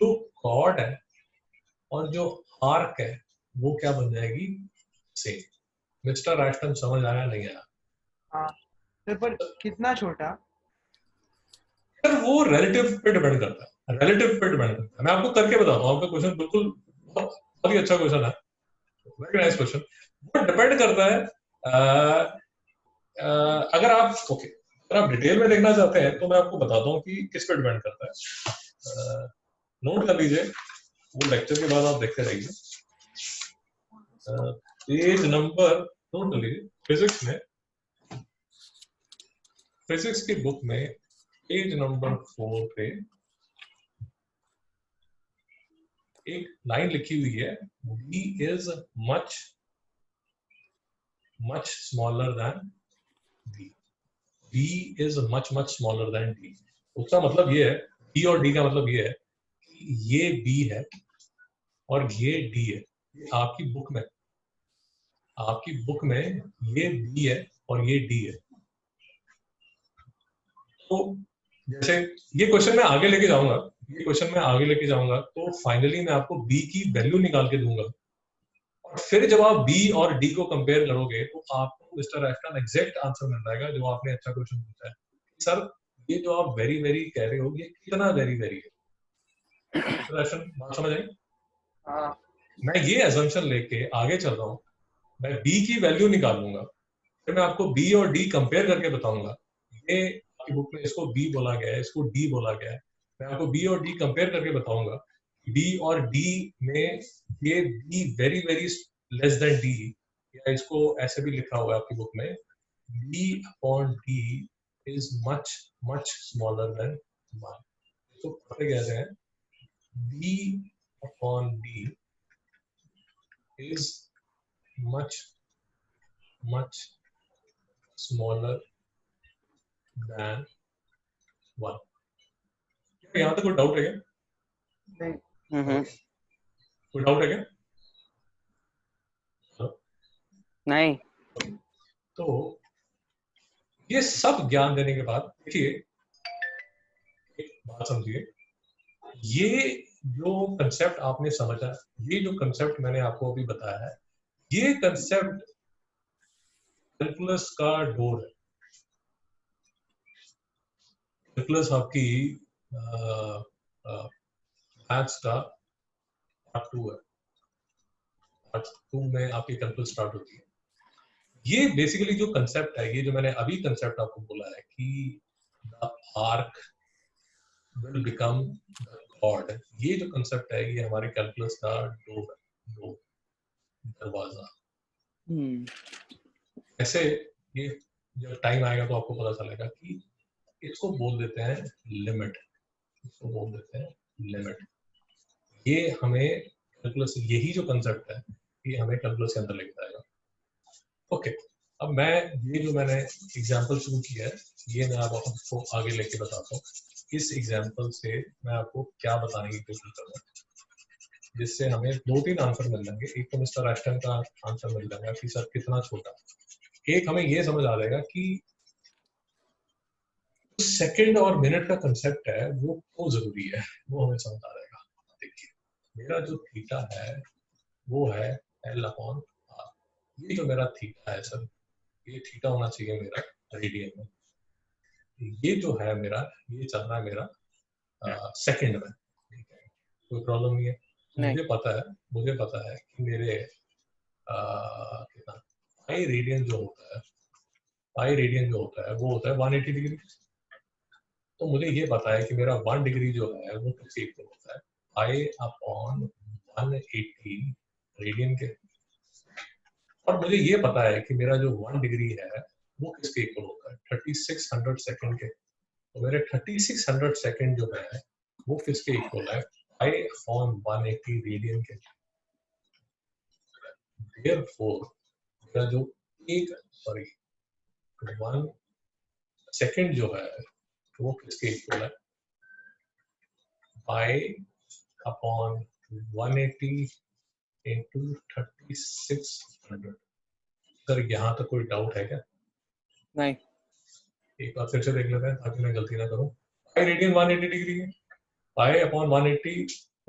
जो कॉर्ड है और जो आर्क है वो क्या बन जाएगी? सेम। मिस्टर एस्टन समझ आया नहीं आया? हाँ सर, पर कितना छोटा? सर वो रिलेटिव पे डिपेंड करता है, रिलेटिव पे डिपेंड करता है। मैं आपको करके बताता हूँ, आपका क्वेश्चन बिल्कुल बहुत ही अच्छा क्वेश्चन है, वेरी नाइस क्वेश्चन। वो डिपेंड करता है अगर आप ओके अगर आप डिटेल में देखना चाहते हैं तो मैं आपको बताता हूँ कि किस पे डिपेंड करता है। नोट कर लीजिए, वो लेक्चर के बाद आप देखते रहिए। पेज नंबर नोट कर लीजिए, फिजिक्स की बुक में पेज नंबर 4 पे एक लाइन लिखी हुई है, V is much smaller than D. V is much smaller than D. उसका मतलब ये है, B और D का मतलब ये है कि ये B है और ये D है। ये आपकी बुक में ये B है और ये D है। तो जैसे ये क्वेश्चन मैं आगे लेके जाऊंगा, तो फाइनली मैं आपको B की वैल्यू निकाल के दूंगा, और फिर जब आप B और D को कंपेयर करोगे तो आपको मिस्टर एफ्टन एग्जैक्ट आंसर मिल जाएगा जो आपने अच्छा क्वेश्चन पूछा है। सर ये जो आप वेरी वेरी कह रहे हो, ये कितना वेरी वेरी है? मिस्टर एफ्टन बात समझ आई? हाँ मैं ये असम्पशन लेके आगे चल रहा हूँ, मैं B की वैल्यू निकालूंगा, फिर मैं आपको B और D कंपेयर करके बताऊंगा, ये आपकी बुक में इसको B बोला गया है, इसको D बोला गया है। मैं आपको B और D कंपेयर करके बताऊंगा, B और D में ये B very very less than D, या इसको ऐसे भी लिखा हुआ है आपकी बुक में, B upon D is much smaller than 1। तो पता कहते हैं B upon D is much smaller than 1। यहाँ तक कोई डाउट है क्या? नहीं कोई डाउट है क्या? नहीं। तो ये सब ज्ञान देने के बाद देखिए एक बात समझिए, ये जो कंसेप्ट आपने समझा, ये जो कंसेप्ट मैंने आपको अभी बताया है, ये कंसेप्ट कैलकुलस का डोर है। कैलकुलस आपकी मैथ्स का पार्ट 2 है, पार्ट 2 में आपकी कैलकुलस स्टार्ट होती है। ये बेसिकली जो कंसेप्ट है, ये जो मैंने अभी कंसेप्ट आपको बोला है कि the arc will become the God, ये जो कंसेप्ट है ये हमारे कैलकुलस का डोर है, दरवाजा। ऐसे ये जब टाइम आएगा तो आपको पता चलेगा कि इसको बोल देते हैं लिमिट, इसको बोल देते हैं लिमिट। ये हमें कैलकुलस, यही जो कंसेप्ट है ये हमें कैलकुलस के अंदर लेके जाएगा। ओके, अब मैं ये जो मैंने एग्जांपल शुरू किया है, ये मैं आपको आगे लेके बताता हूँ। इस एग्जांपल से मैं आपको क्या बताने की कोशिश कर रहा हूँ, जिससे हमें 2-3 आंसर मिल जाएंगे। एक तो मिस्टर एस्टन का आंसर मिल जाएगा कि सर कितना छोटा, एक हमें ये समझ आ जाएगा कि सेकंड और मिनट का कंसेप्ट है वो क्यों जरूरी है, वो हमें समझ आ जाएगा। देखिए मेरा जो थीटा है वो है L अपॉन R। ये जो मेरा थीटा है सर, ये थीटा होना चाहिए मेरा रेडियन में। ये जो है मेरा, ये चल रहा है मेरा सेकंड में, ठीक है, कोई प्रॉब्लम नहीं है। मुझे पता है कि मेरे कितना पाई रेडियन जो होता है वो होता है 180 डिग्री। तो मुझे ये पता है कि मेरा 1 डिग्री जो है वो किसके इक्वल होता है, पाई अपॉन 180 रेडियन के। और मुझे ये पता है कि मेरा जो 1 डिग्री है वो किसके इक्वल होता है, 3600 सेकंड के। तो मेरे 3600 सेकंड जो है वो किसके इक्वल है, पाई अपॉन 180 रेडियन के। देयरफॉर मेरा जो 1 सेकंड जो है वो किसके इक्वल है, पाई अपॉन 180 इंटू 3600। सर यहाँ तक कोई डाउट है क्या? नहीं। एक बार फिर से देख लेते हैं ताकि मैं गलती ना करूं। पाई रेडियन 180 डिग्री है, पाई अपॉन 180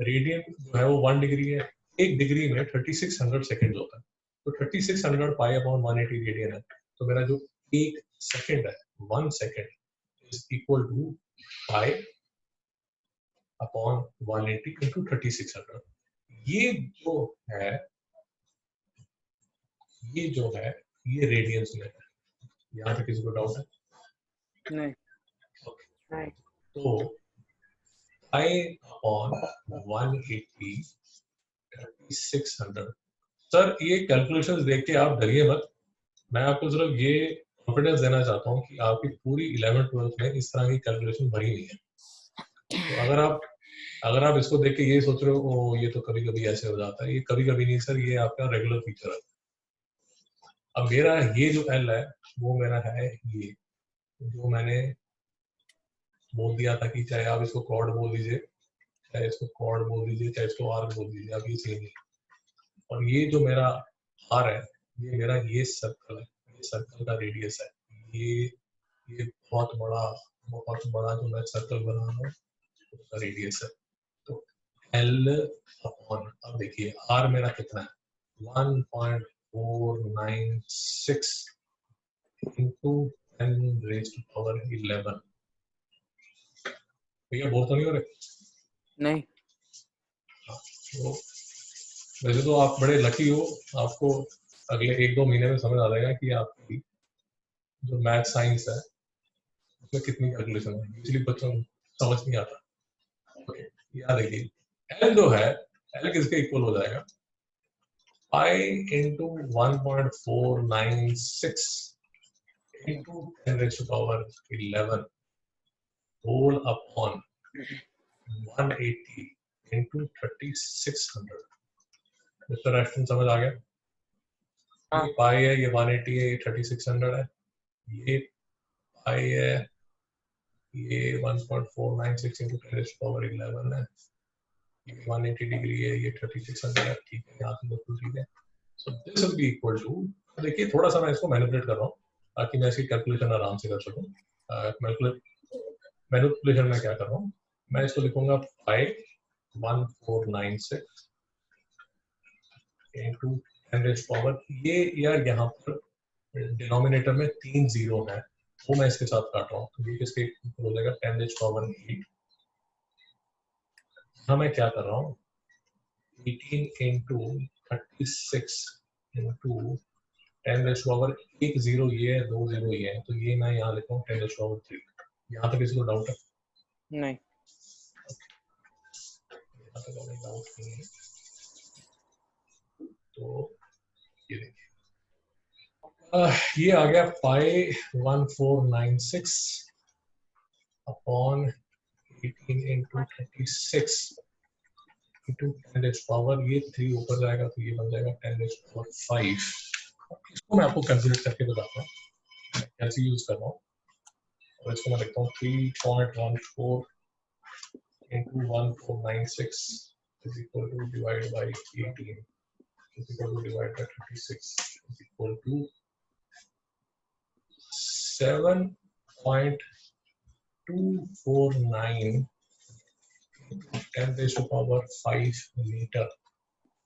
रेडियन जो है वो 1 डिग्री है। एक डिग्री में 3600 सेकंड होता है, तो 3600 पाई अपॉन 180 रेडियन है। तो मेरा जो एक सेकंड है, 1 second is equal to pi upon 180 into 3600। ये जो है ये रेडियंस में है। यहाँ तक किसी को डाउट है? नहीं। नहीं। तो पाई अपॉन 180 3600। सर ये कैलकुलेशंस देख के आप डरिए मत, मैं आपको सिर्फ ये कॉन्फिडेंस देना चाहता हूँ कि आपकी पूरी 11th-12th में इस तरह की कैलकुलेशन भरी नहीं है। तो अगर आप इसको देख के ये सोच रहे हो ओ ये तो कभी कभी ऐसे हो जाता है, ये कभी कभी नहीं सर, ये आपका रेगुलर फीचर है। अब मेरा ये जो एल है वो मेरा है ये जो मैंने बोल दिया था कि चाहे आप इसको कॉर्ड बोल दीजिए, चाहे इसको कॉर्ड बोल दीजिए, चाहे इसको आर्क बोल दीजिए, आप ये सेम ही। और ये जो मेरा आर है ये मेरा ये सर्कल है, ये सर्कल का रेडियस है। ये बहुत बड़ा जो मैं सर्कल बना रहा हूँ उसका रेडियस है। तो एल अपॉन, अब देखिए आर मेरा कितना है 1.496 इंटू 10⁻11। भैया बोल तो नहीं हो रहे? नहीं। तो वैसे तो आप बड़े लकी हो, आपको अगले 1-2 महीने में समझ आ जाएगा कि आपकी जो मैथ साइंस है उसमें कितनी कैलकुलेशन है। यूजुअली बच्चों को समझ नहीं आता। ओके, याद देखिए एल जो है एल किसके इक्वल हो जाएगा pi into 1.496 into 10⁻11 whole upon 180 into 3600। Mister Aston समझ आ गया? ये पाई है, ये 180 है, ये 3600 है, ये पाई है, ये 1.496 इंटू 10⁻11 है, ये 180 डिग्री है, ये 3600 है। ठीक है, यहाँ से बिल्कुल ठीक है। So this will be equal to, देखिए थोड़ा सा मैं इसको मैनिपुलेट कर रहा हूँ ताकि मैं इसकी कैलकुलेशन आराम से कर सकूँ। मैनिपुलेशन में क्या कर रहा हूँ, मैं इसको लिखूंगा 51496 इंटू 10⁻, ये यार यहाँ पर डिनोमिनेटर में 3 जीरो है वो मैं इसके साथ काट रहा हूँ, तो ये किसके इक्वल हो जाएगा 10⁻8। हाँ मैं क्या कर रहा हूँ 18 इंटू 36 इंटू 10⁻, एक जीरो ये है, 2 जीरो ये है, तो ये मैं यहाँ लिखता हूँ 10⁻3। यहाँ तक किसी को डाउट है? नहीं। यहाँ तक हमें डाउट नहीं है। तो ये देखिए ये आ गया पाई 1496 अपॉन 18 इंटू 36 इंटू 10⁻, ये 3 ऊपर जाएगा तो ये बन जाएगा 10⁻5। इसको मैं आपको कैलकुलेट करके बताता हूँ कैसे यूज कर रहा हूँ। और इसको मैं लिखता हूँ 3.14 into 1496 is equal to divide by 18 is equal to divide by 36 is equal to 7.249 10⁵ metre.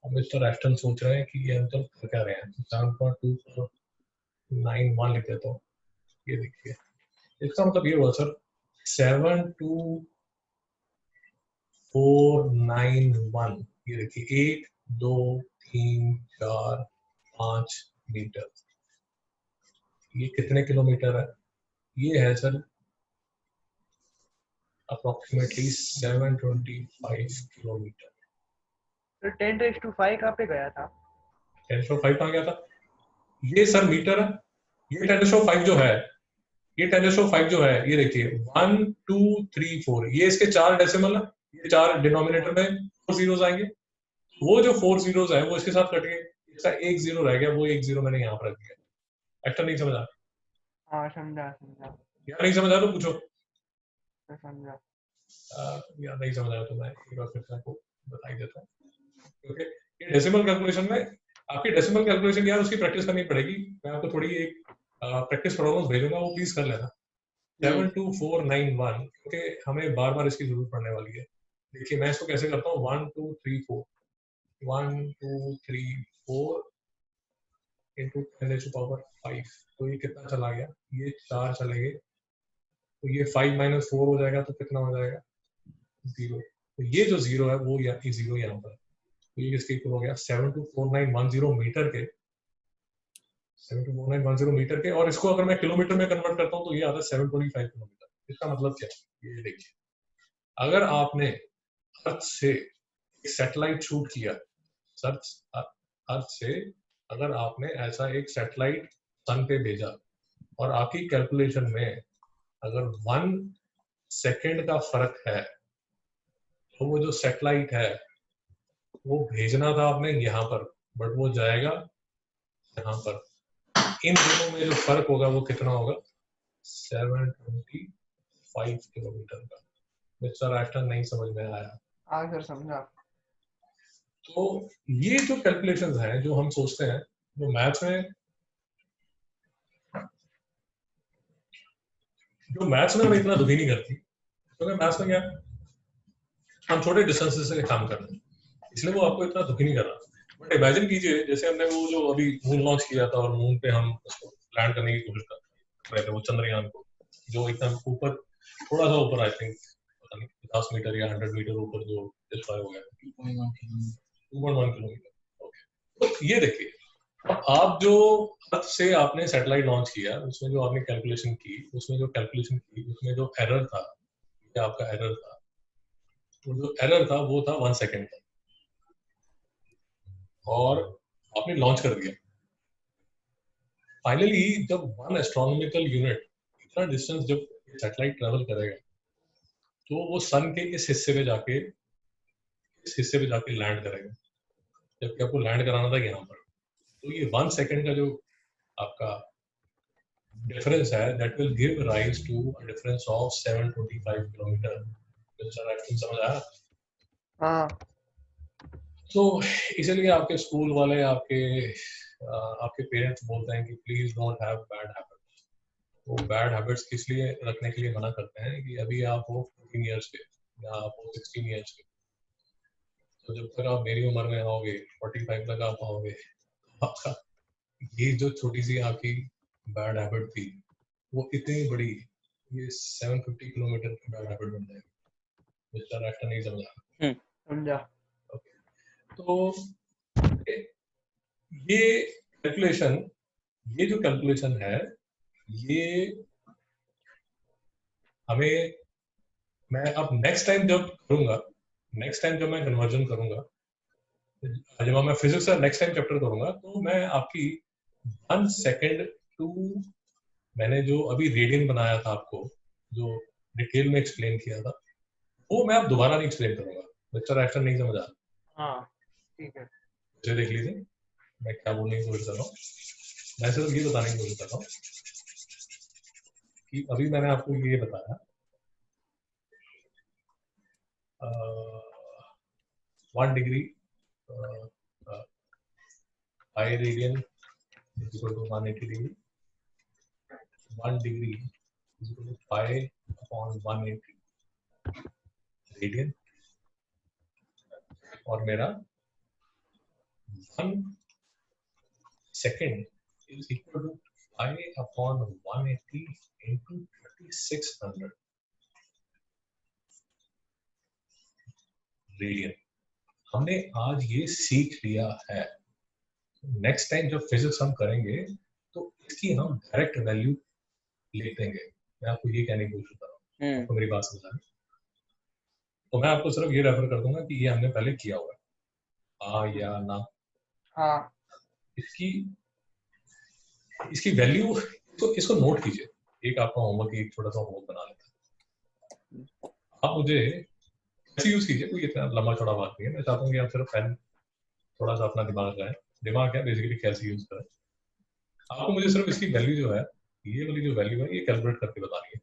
अब मिस्टर एस्टन सोच रहे हैं कि ये अंतर कर क्या रहे हैं, 7.249 लिख देता हूँ। ये देखिए इसका मतलब ये हुआ सर 72491, ये देखिए 1 2 3 4 5 मीटर। ये कितने किलोमीटर है? ये है सर अप्रोक्सीमेटली 725 किलोमीटर। तो 10⁵ कहाँ पे गया था? 10⁵ कहाँ गया था? ये सर मीटर है, ये 10⁵ जो है, ये 10⁵ जो है, ये देखिए 1 2 3 4, ये इसके 4 डेसिमल है, ये 4 डिनोमिनेटर में 4 जीरोस आएंगे, वो जो 4 जीरोस है वो इसके साथ कट गए, इसका 1 जीरो रह गया, वो 1 जीरो मैंने यहाँ पर रख दिया। एक्टर नहीं समझा? हाँ समझा। यार नहीं समझा तो पूछो। समझा। यार नहीं समझा तो मैं एक बार फिर से आपको बता ही देता हूँ। ओके, ये डेसिमल कैलकुलेशन में आपकी डेसिमल कैलकुलेशन यार उसकी प्रैक्टिस करनी पड़ेगी। मैं आपको थोड़ी एक प्रैक्टिस प्रॉब्लम्स भेजूंगा, वो प्लीज कर लेना। 72491, क्योंकि हमें बार बार इसकी जरूरत पड़ने वाली है। देखिए मैं इसको कैसे करता हूँ 1 2 3 4 1 2 3 4 इंटू 10⁵5, तो ये कितना चला गया, ये 4 चले गए, तो ये 5 - 4 हो जाएगा, तो कितना हो जाएगा 0। तो ये जो 0 है वो ये 0 यहाँ पर, तो ये किसके इक्वल हो गया 724910 मीटर के, 724910 मीटर के। और इसको अगर मैं किलोमीटर में कन्वर्ट करता हूँ तो ये आता है 725 किलोमीटर। इसका मतलब क्या है, ये देखिए, अगर आपने अर्थ से एक सैटेलाइट शूट किया, अर्थ से अगर आपने ऐसा एक सैटेलाइट सन पे भेजा और आपकी कैलकुलेशन में अगर 1 सेकेंड का फर्क है, तो वो जो सैटेलाइट है वो भेजना था आपने यहाँ पर, बट वो जाएगा यहाँ पर। इन दोनों में जो फर्क होगा वो कितना होगा 725 किलोमीटर का। मिस्टर एस्टन नहीं समझ में आया? हाँ सर समझा। तो ये जो कैलकुलेशंस हैं जो हम सोचते हैं, वो मैथ्स में हमें इतना दुखी नहीं करती, क्योंकि मैथ्स में क्या हम छोटे डिस्टेंसेस से काम कर रहे हैं, इसलिए वो आपको इतना दुखी नहीं कर रहा। बट इमेजिन कीजिए जैसे हमने वो जो अभी मून लॉन्च किया था और मून पे हम उसको लैंड करने की कोशिश कर रहे थे, वो चंद्रयान को, जो एकदम ऊपर, थोड़ा सा ऊपर, आई थिंक पता नहीं 50 मीटर या 100 मीटर ऊपर जो डिस्ट्रॉय हो गया 2.1 किलोमीटर। ओके, तो ये देखिए, आप जो अर्थ से आपने सैटेलाइट लॉन्च किया, उसमें जो आपने कैलकुलेशन की, उसमें जो एरर था, क्या आपका एरर था, वो जो एरर था वो था 1 सेकेंड का, और आपने लॉन्च कर दिया। फाइनली जब 1 एस्ट्रोनॉमिकल यूनिट इतना डिस्टेंस जब सैटेलाइट ट्रेवल करेगा, तो वो सन के इस हिस्से पे जाके लैंड करेगा, जबकि आपको लैंड कराना था यहाँ पर। तो ये 1 सेकेंड का जो आपका डिफरेंस है, that will give rise to a difference of 725 kilometre. Mister Aston समझ आया? हाँ तो इसलिए आपके स्कूल वाले, आपके पेरेंट्स बोलते हैं कि please don't have bad habits. वो बैड हैबिट्स किस लिए रखने के लिए मना करते हैं कि अभी आप हो 14 इयर्स के या आप हो 16 इयर्स के, तो जब तक आप मेरी उम्र में आओगे, 45 तक आप आओगे, आपका ये जो छोटी सी आपकी बैड हैबिट थी, वो इतनी बड़ी, ये 750 किलोमीटर की बैड हैबिट बन जाएगी। मिस्टर एस्टन नहीं समझा? समझा। तो ये जो कैलकुलेशन है, ये हमें, मैं अब नेक्स्ट टाइम जब मैं कन्वर्जन करूंगा, जब मैं फिजिक्स का नेक्स्ट टाइम चैप्टर करूंगा, तो मैं आपकी 1 सेकेंड टू, मैंने जो अभी रेडियन बनाया था आपको, जो डिटेल में एक्सप्लेन किया था, वो मैं अब दोबारा नहीं एक्सप्लेन करूंगा। मिस्टर एस्टन नहीं समझा? हाँ ठीक है। इसे देख लीजिए मैं क्या बोलने की कोशिश कर रहा हूँ। मैं सिर्फ ये बताने की कोशिश कर रहा हूँ कि अभी मैंने आपको ये बताया, 1 degree pi radian is equal to 180 degree, 1 degree is equal to pi upon 180 radian, और मेरा 1 second is equal to pi upon 180 into 3600 radian. हमने आज ये सीख लिया है। नेक्स्ट टाइम जब फिजिक्स हम करेंगे तो इसकी हम डायरेक्ट वैल्यू ले लेंगे। मैं आपको ये कहने की कोशिश कर रहा हूँ, आपको मेरी बात समझ आ रही? तो मैं आपको सिर्फ ये रेफर कर दूंगा कि ये हमने पहले किया हुआ है, हाँ या ना। हाँ इसकी वैल्यू, तो इसको नोट कीजिए। एक आपका होमवर्क, एक छोटा सा होमवर्क बना लेते हैं। आप मुझे ऐसे यूज कीजिए, कोई इतना लंबा चौड़ा बात नहीं है। मैं चाहता हूँ कि आप सिर्फ पेन, थोड़ा सा अपना दिमाग लगाएं। दिमाग है बेसिकली कैसे यूज करें। आपको मुझे सिर्फ इसकी वैल्यू जो है, ये वाली जो वैल्यू है, ये कैलकुलेट करके बतानी है।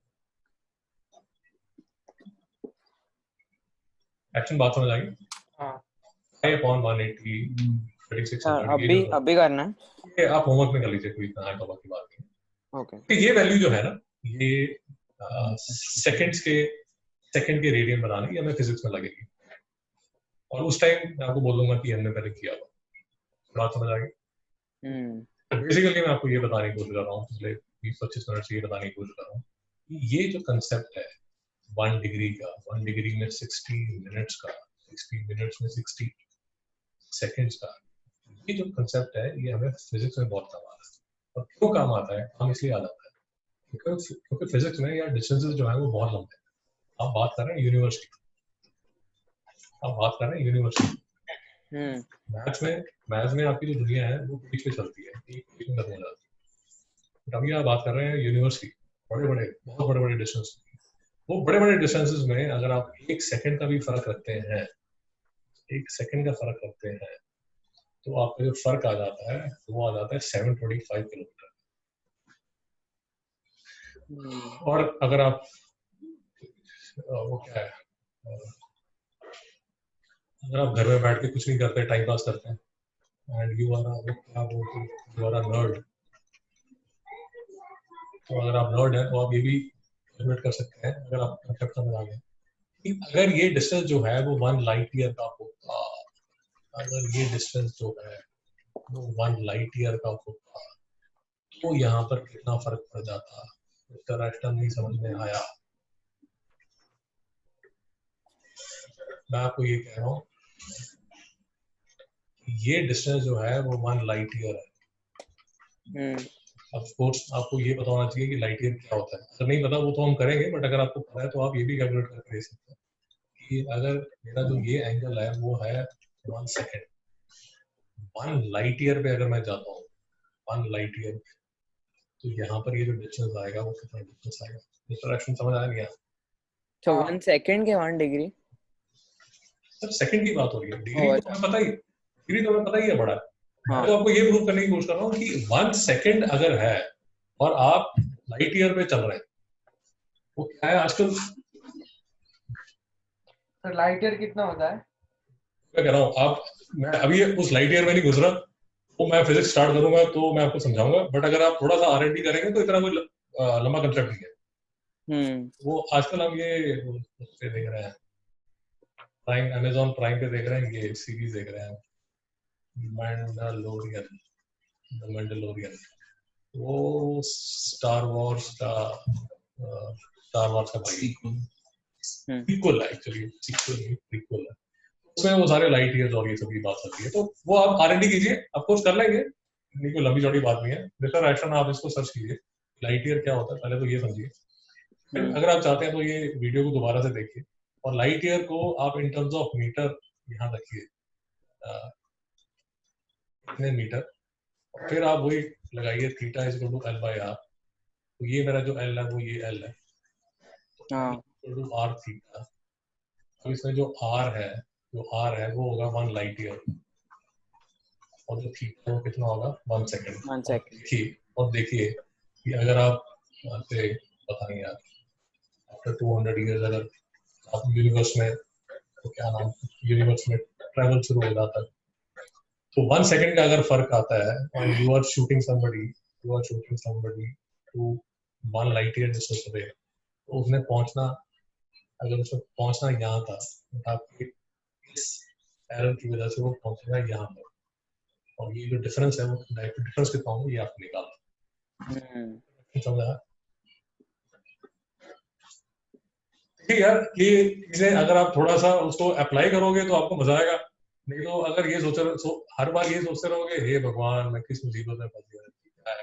एक्शन बात समझ आएगी? हाँ 5/180 3600 अभी करना है। ये आप होमवर्क में कर लीजिए, कोई इतना है की बात नहीं। ओके, ये वैल्यू जो है ना, ये सेकंड के रेडियन बनाने की हमें फिजिक्स में लगेगी, और उस टाइम मैं आपको बोल दूंगा कि हमने पहले किया हुआ। बात समझ आ गई? बेसिकली मैं आपको ये बताने की कोशिश कर रहा हूँ, पिछले 20-25 मिनट से ये बताने की कोशिश कर रहा हूँ ये जो कंसेप्ट है 1 डिग्री का, 1 डिग्री में 60 मिनट्स का, 60 मिनट्स में 60 सेकंड्स का, ये जो कंसेप्ट है ये हमें फिजिक्स में बहुत काम आता है। और क्यों काम आता है? हम इसलिए याद आता है क्योंकि फिजिक्स में यार डिस्टेंसेस जो है वो बहुत लंबे हैं। आप बात कर रहे हैं यूनिवर्सिटी, आप बात कर रहे हैं यूनिवर्सिटी। मैथ्स में आपकी जो दुनिया है वो बीच में चलती है, एक बीच में करने जाती है। बट अभी आप बात कर रहे हैं यूनिवर्सिटी, बहुत बड़े बड़े डिस्टेंस। वो बड़े बड़े डिस्टेंसेस में अगर आप 1 सेकंड का भी फर्क रखते हैं, 1 सेकंड का फर्क रखते हैं, तो आपका जो फर्क आ जाता है वो आ जाता है 725 किलोमीटर। और अगर आप वो क्या है, अगर आप घर में बैठ के कुछ नहीं करते, टाइम पास करते हैं, and you are a nerd, तो अगर आप नर्ड हैं तो आप ये भी एडमिट कर सकते हैं, अगर आप कंसेप्ट समझ आ गए कि अगर ये डिस्टेंस जो है वो 1 लाइट ईयर का होता, अगर ये डिस्टेंस जो है वो 1 लाइट ईयर का होता, तो यहाँ पर कितना फर्क पड़ जाता। मिस्टर एस्टन नहीं समझ में आया। मैं आपको ये कह रहा हूँ, ये डिस्टेंस जो है वो 1 लाइट ईयर है। ऑफ कोर्स आपको ये पता होना चाहिए कि लाइट ईयर क्या होता है। अगर नहीं पता वो तो हम करेंगे, बट अगर आपको पता है तो आप ये भी कैलकुलेट करके दे सकते हैं कि अगर मेरा जो ये एंगल है वो है 1 सेकेंड, 1 लाइट ईयर पे अगर मैं जाता हूँ 1 लाइट ईयर, तो यहाँ पर ये जो डिस्टेंस आएगा वो कितना डिस्टेंस आएगा। मिस्टर एक्शन समझ आ गया? तो 1 सेकंड के 1 डिग्री सर सेकंड की बात हो रही है, डिग्री तो हमें पता ही, डिग्री तो हमें पता ही है बड़ा। मैं तो आपको ये प्रूव करने की कोशिश कर रहा हूँ कि 1 सेकंड अगर है और आप लाइट ईयर पे चल रहे हैं, वो क्या है आजकल। सर लाइट ईयर कितना होता है? मैं कह रहा हूँ आप, मैं अभी उस लाइट ईयर में नहीं गुजरा, तो मैं फिजिक्स स्टार्ट करूंगा तो मैं आपको समझाऊंगा, बट अगर आप थोड़ा सा R&D करेंगे तो इतना कोई लंबा कंसेप्ट नहीं है। वो आजकल हम ये उस पे देख रहे हैं, प्राइम, अमेज़न प्राइम पे देख रहे हैं, ये सीरीज देख रहे हैं, मैंडलोरियन, द मैंडलोरियन। वो स्टार वॉर्स का प्रीक्वल है, एक्चुअली प्रीक्वल है। उसमें वो सारे लाइट ईयर्स और ये सब की बात आती है, तो वो आप R&D कीजिए, ऑफ कोर्स कर लेंगे, नहीं कोई लंबी चौड़ी बात नहीं है। मिस्टर एक्शन आप इसको सर्च कीजिए, लाइट ईयर क्या होता है, पहले तो ये समझिए। अगर आप चाहते हैं तो ये वीडियो को दोबारा से देखिए, और लाइट ईयर को आप इन टर्म्स ऑफ मीटर यहाँ रखिए, इतने मीटर, और फिर आप वही लगाइए theta is equal to L by R। तो ये मेरा जो L है वो ये L है, तो R थीटा। तो इसमें जो R है वो होगा 1 लाइट ईयर, और जो थीटा वो कितना होगा 1 सेकंड। और देखिए कि अगर आप से पता नहीं यार, आफ्टर 200 इयर्स अगर आप यूनिवर्स में, तो क्या नाम, यूनिवर्स में ट्रैवल शुरू हो जाता है, तो 1 सेकंड का अगर फर्क आता है और you are shooting somebody to 1 light year distance away, तो उसने पहुंचना, अगर उसने पहुंचना यहाँ था, तो आपके इस एरर की वजह से वो पहुंचेगा यहाँ पर, और ये जो डिफरेंस है वो डिफरेंस कितना होगा ये आप निकालना। समझा? ठीक यार, ये चीजें अगर आप थोड़ा सा उसको अप्लाई करोगे तो आपको मजा आएगा। नहीं तो अगर ये हर बार ये सोचते रहोगे हे भगवान मैं किस मुसीबत में फंस गया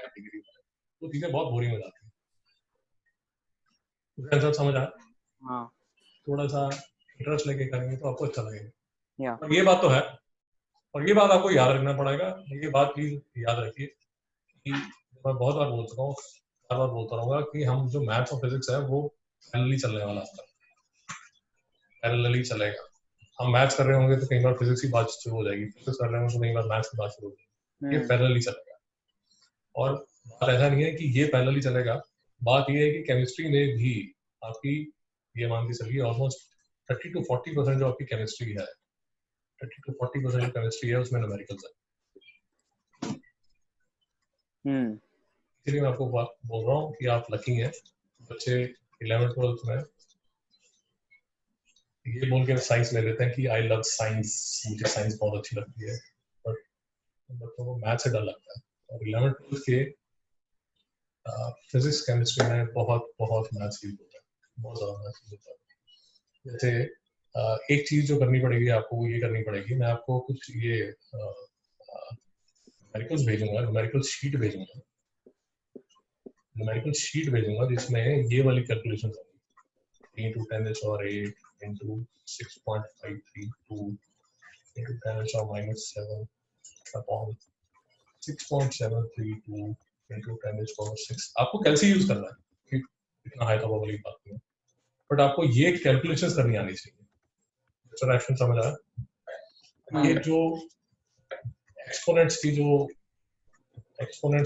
डिग्री में, तो चीजें बहुत बोरिंग हो जाती है। समझ आया? हाँ, थोड़ा सा इंटरेस्ट लेके करेंगे तो आपको अच्छा लगेगा। और ये बात तो है, और ये बात आपको याद रखना पड़ेगा। ये बात प्लीज याद रखिए कि मैं बहुत बार बोल चुका हूँ, हर बार बोलता रहूंगा कि हम जो मैथ्स और फिजिक्स है वो पैरेलली चलने वाला है, पैरेलली चलेगा। हम मैथ्स कर रहे होंगे तो कई बार फिजिक्स की बात शुरू हो जाएगी, फिजिक्स कर रहे होंगे तो कई बार मैथ्स की बात शुरू हो जाएगी। ये पैरेलली चलेगा, और बात ऐसा नहीं है कि ये पैरेलली चलेगा, बात ये है कि केमिस्ट्री में भी आपकी ये मान के चलिए ऑलमोस्ट 30 to 40% जो आपकी केमिस्ट्री है, 30 to 40% जो केमिस्ट्री है उसमें न्यूमेरिकल्स है। इसलिए मैं आपको बात बोल रहा हूँ कि आप लकी हैं, बच्चे 11th 12th में ये बोल के साइंस ले लेते हैं कि आई लव साइंस, मुझे साइंस बहुत अच्छी लगती है, बट बच्चों को मैथ से डर लगता है। और 11th 12th के फिजिक्स केमिस्ट्री में बहुत बहुत मैथ्स यूज होता है, बहुत ज़्यादा मैथ्स यूज होता है। जैसे एक चीज़ जो करनी पड़ेगी आपको वो ये करनी पड़ेगी, मैं आपको कुछ ये न्यूमेरिकल्स भेजूंगा, न्यूमेरिकल शीट भेजूंगा, न्यूमेरिकल शीट भेजूंगा जिसमें ये वाली कैलकुलेशन होंगी, 3 to 10 is or 8 into 6.532 into 10 is or -7 upon 6.732 into 10 is power 6। आपको कैसे यूज करना है कि इतना हाई तो वाली बात नहीं है, बट आपको ये कैलकुलेशंस करनी आनी चाहिए। सर एक्शन समझ आया? ये जो एक्सपोनेंट्स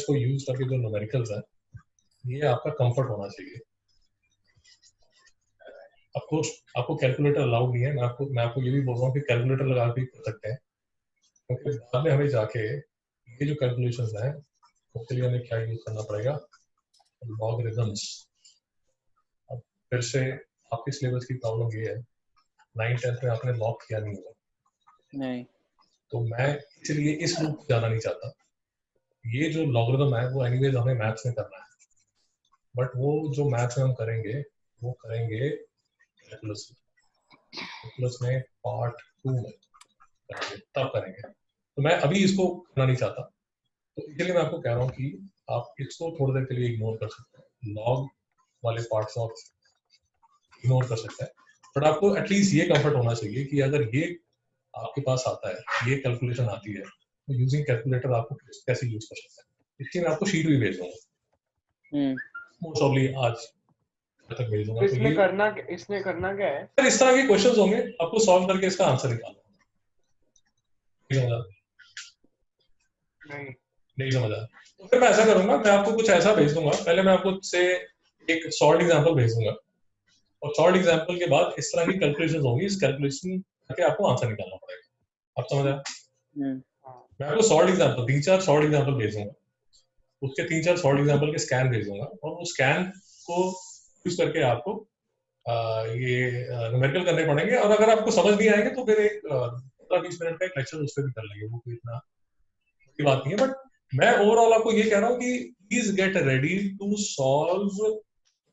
को यूज करके जो न्यूमेरिकल्स है, ये आपका कंफर्ट होना चाहिए। आपको कैलकुलेटर अलाउड नहीं है, मैं आपको ये भी बोल रहा हूँ कि कैलकुलेटर लगा के कर सकते हैं, क्योंकि बाद में हमें जाके ये जो कैलकुलेशंस हैं उसके लिए हमें क्या यूज करना पड़ेगा, लॉगरिथम्स। अब फिर से आपके सिलेबस की प्रॉब्लम ये है, 9th-10th में आपने लॉग किया नहीं होगा, नहीं, तो मैं इसलिए इस लूप को जाना नहीं चाहता। ये जो लॉगरिथम है वो एनीवेज हमें मैथ्स में करना है, बट वो जो मैथ्स में हम करेंगे वो करेंगे कैलकुलस में पार्ट 2 में करेंगे, तब करेंगे। तो मैं अभी इसको करना नहीं चाहता, तो इसलिए मैं आपको कह रहा हूँ कि आप इसको थोड़ी देर के लिए इग्नोर कर सकते हैं, लॉग वाले पार्ट्स ऑफ इग्नोर कर सकते हैं, बट आपको एटलीस्ट ये कंफर्ट होना चाहिए कि अगर ये आपके पास आता है, ये कैलकुलेशन आती है, तो यूजिंग कैलकुलेटर आपको कैसे यूज कर सकते हैं। इसकी मैं आपको शीट भी भेज दूंगा, मोस्ट ऑफली आज तक भेज दूंगा। तो इसमें ये करना क्या है? सर इस तरह के क्वेश्चंस होंगे, आपको सॉल्व करके इसका आंसर निकालना। नहीं समझा? तो फिर मैं ऐसा करूंगा, मैं आपको कुछ ऐसा भेज दूंगा, पहले मैं आपको से एक सॉल्व एग्जांपल भेज दूंगा, और सॉल्व एग्जांपल के बाद इस तरह की कैलकुलेशंस होंगी, इस कैलकुलेशन करके आपको आंसर निकालना पड़ेगा। आप समझ आया? मैं आपको सॉल्व एग्जांपल 3-4 सॉल्व एग्जांपल भेजूंगा, उसके 3-4 सॉल्व एग्जांपल के स्कैन भेजूंगा, और उस स्कैन को यूज करके आपको ये न्यूमेरिकल करने पड़ेंगे, और अगर आपको समझ नहीं आएंगे तो फिर एक 15-20 मिनट का एक लेक्चर उस पर भी कर लेंगे, वो कोई इतना बड़ी बात नहीं है। बट मैं ओवरऑल आपको ये कह रहा हूँ कि please get ready to solve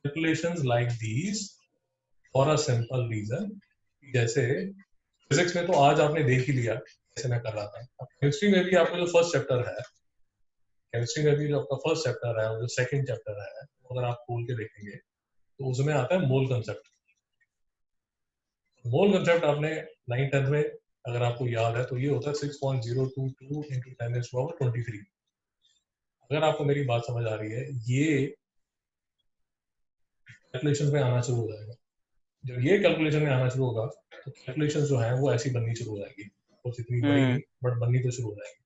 calculations like these for a simple reason. जैसे फिजिक्स में तो आज आपने देख ही लिया जैसे मैं कर रहा था, केमिस्ट्री में भी आपका जो फर्स्ट चैप्टर है, केमिस्ट्री में भी जो आपका फर्स्ट चैप्टर है और जो सेकंड चैप्टर है, अगर आप खोल के देखेंगे तो उसमें आता है मोल कंसेप्ट। मोल कंसेप्ट आपने 9th-10th में अगर आपको याद है तो ये होता है 6.022 into 10⁻23। अगर आपको मेरी बात समझ आ रही है, ये कैलकुलेशन में आना शुरू हो जाएगा। जब ये कैलकुलेशन में आना शुरू होगा तो कैलकुलेशन जो है वो ऐसी बननी शुरू हो जाएगी, कुछ इतनी बड़ी नहीं बट बननी तो शुरू हो जाएगी।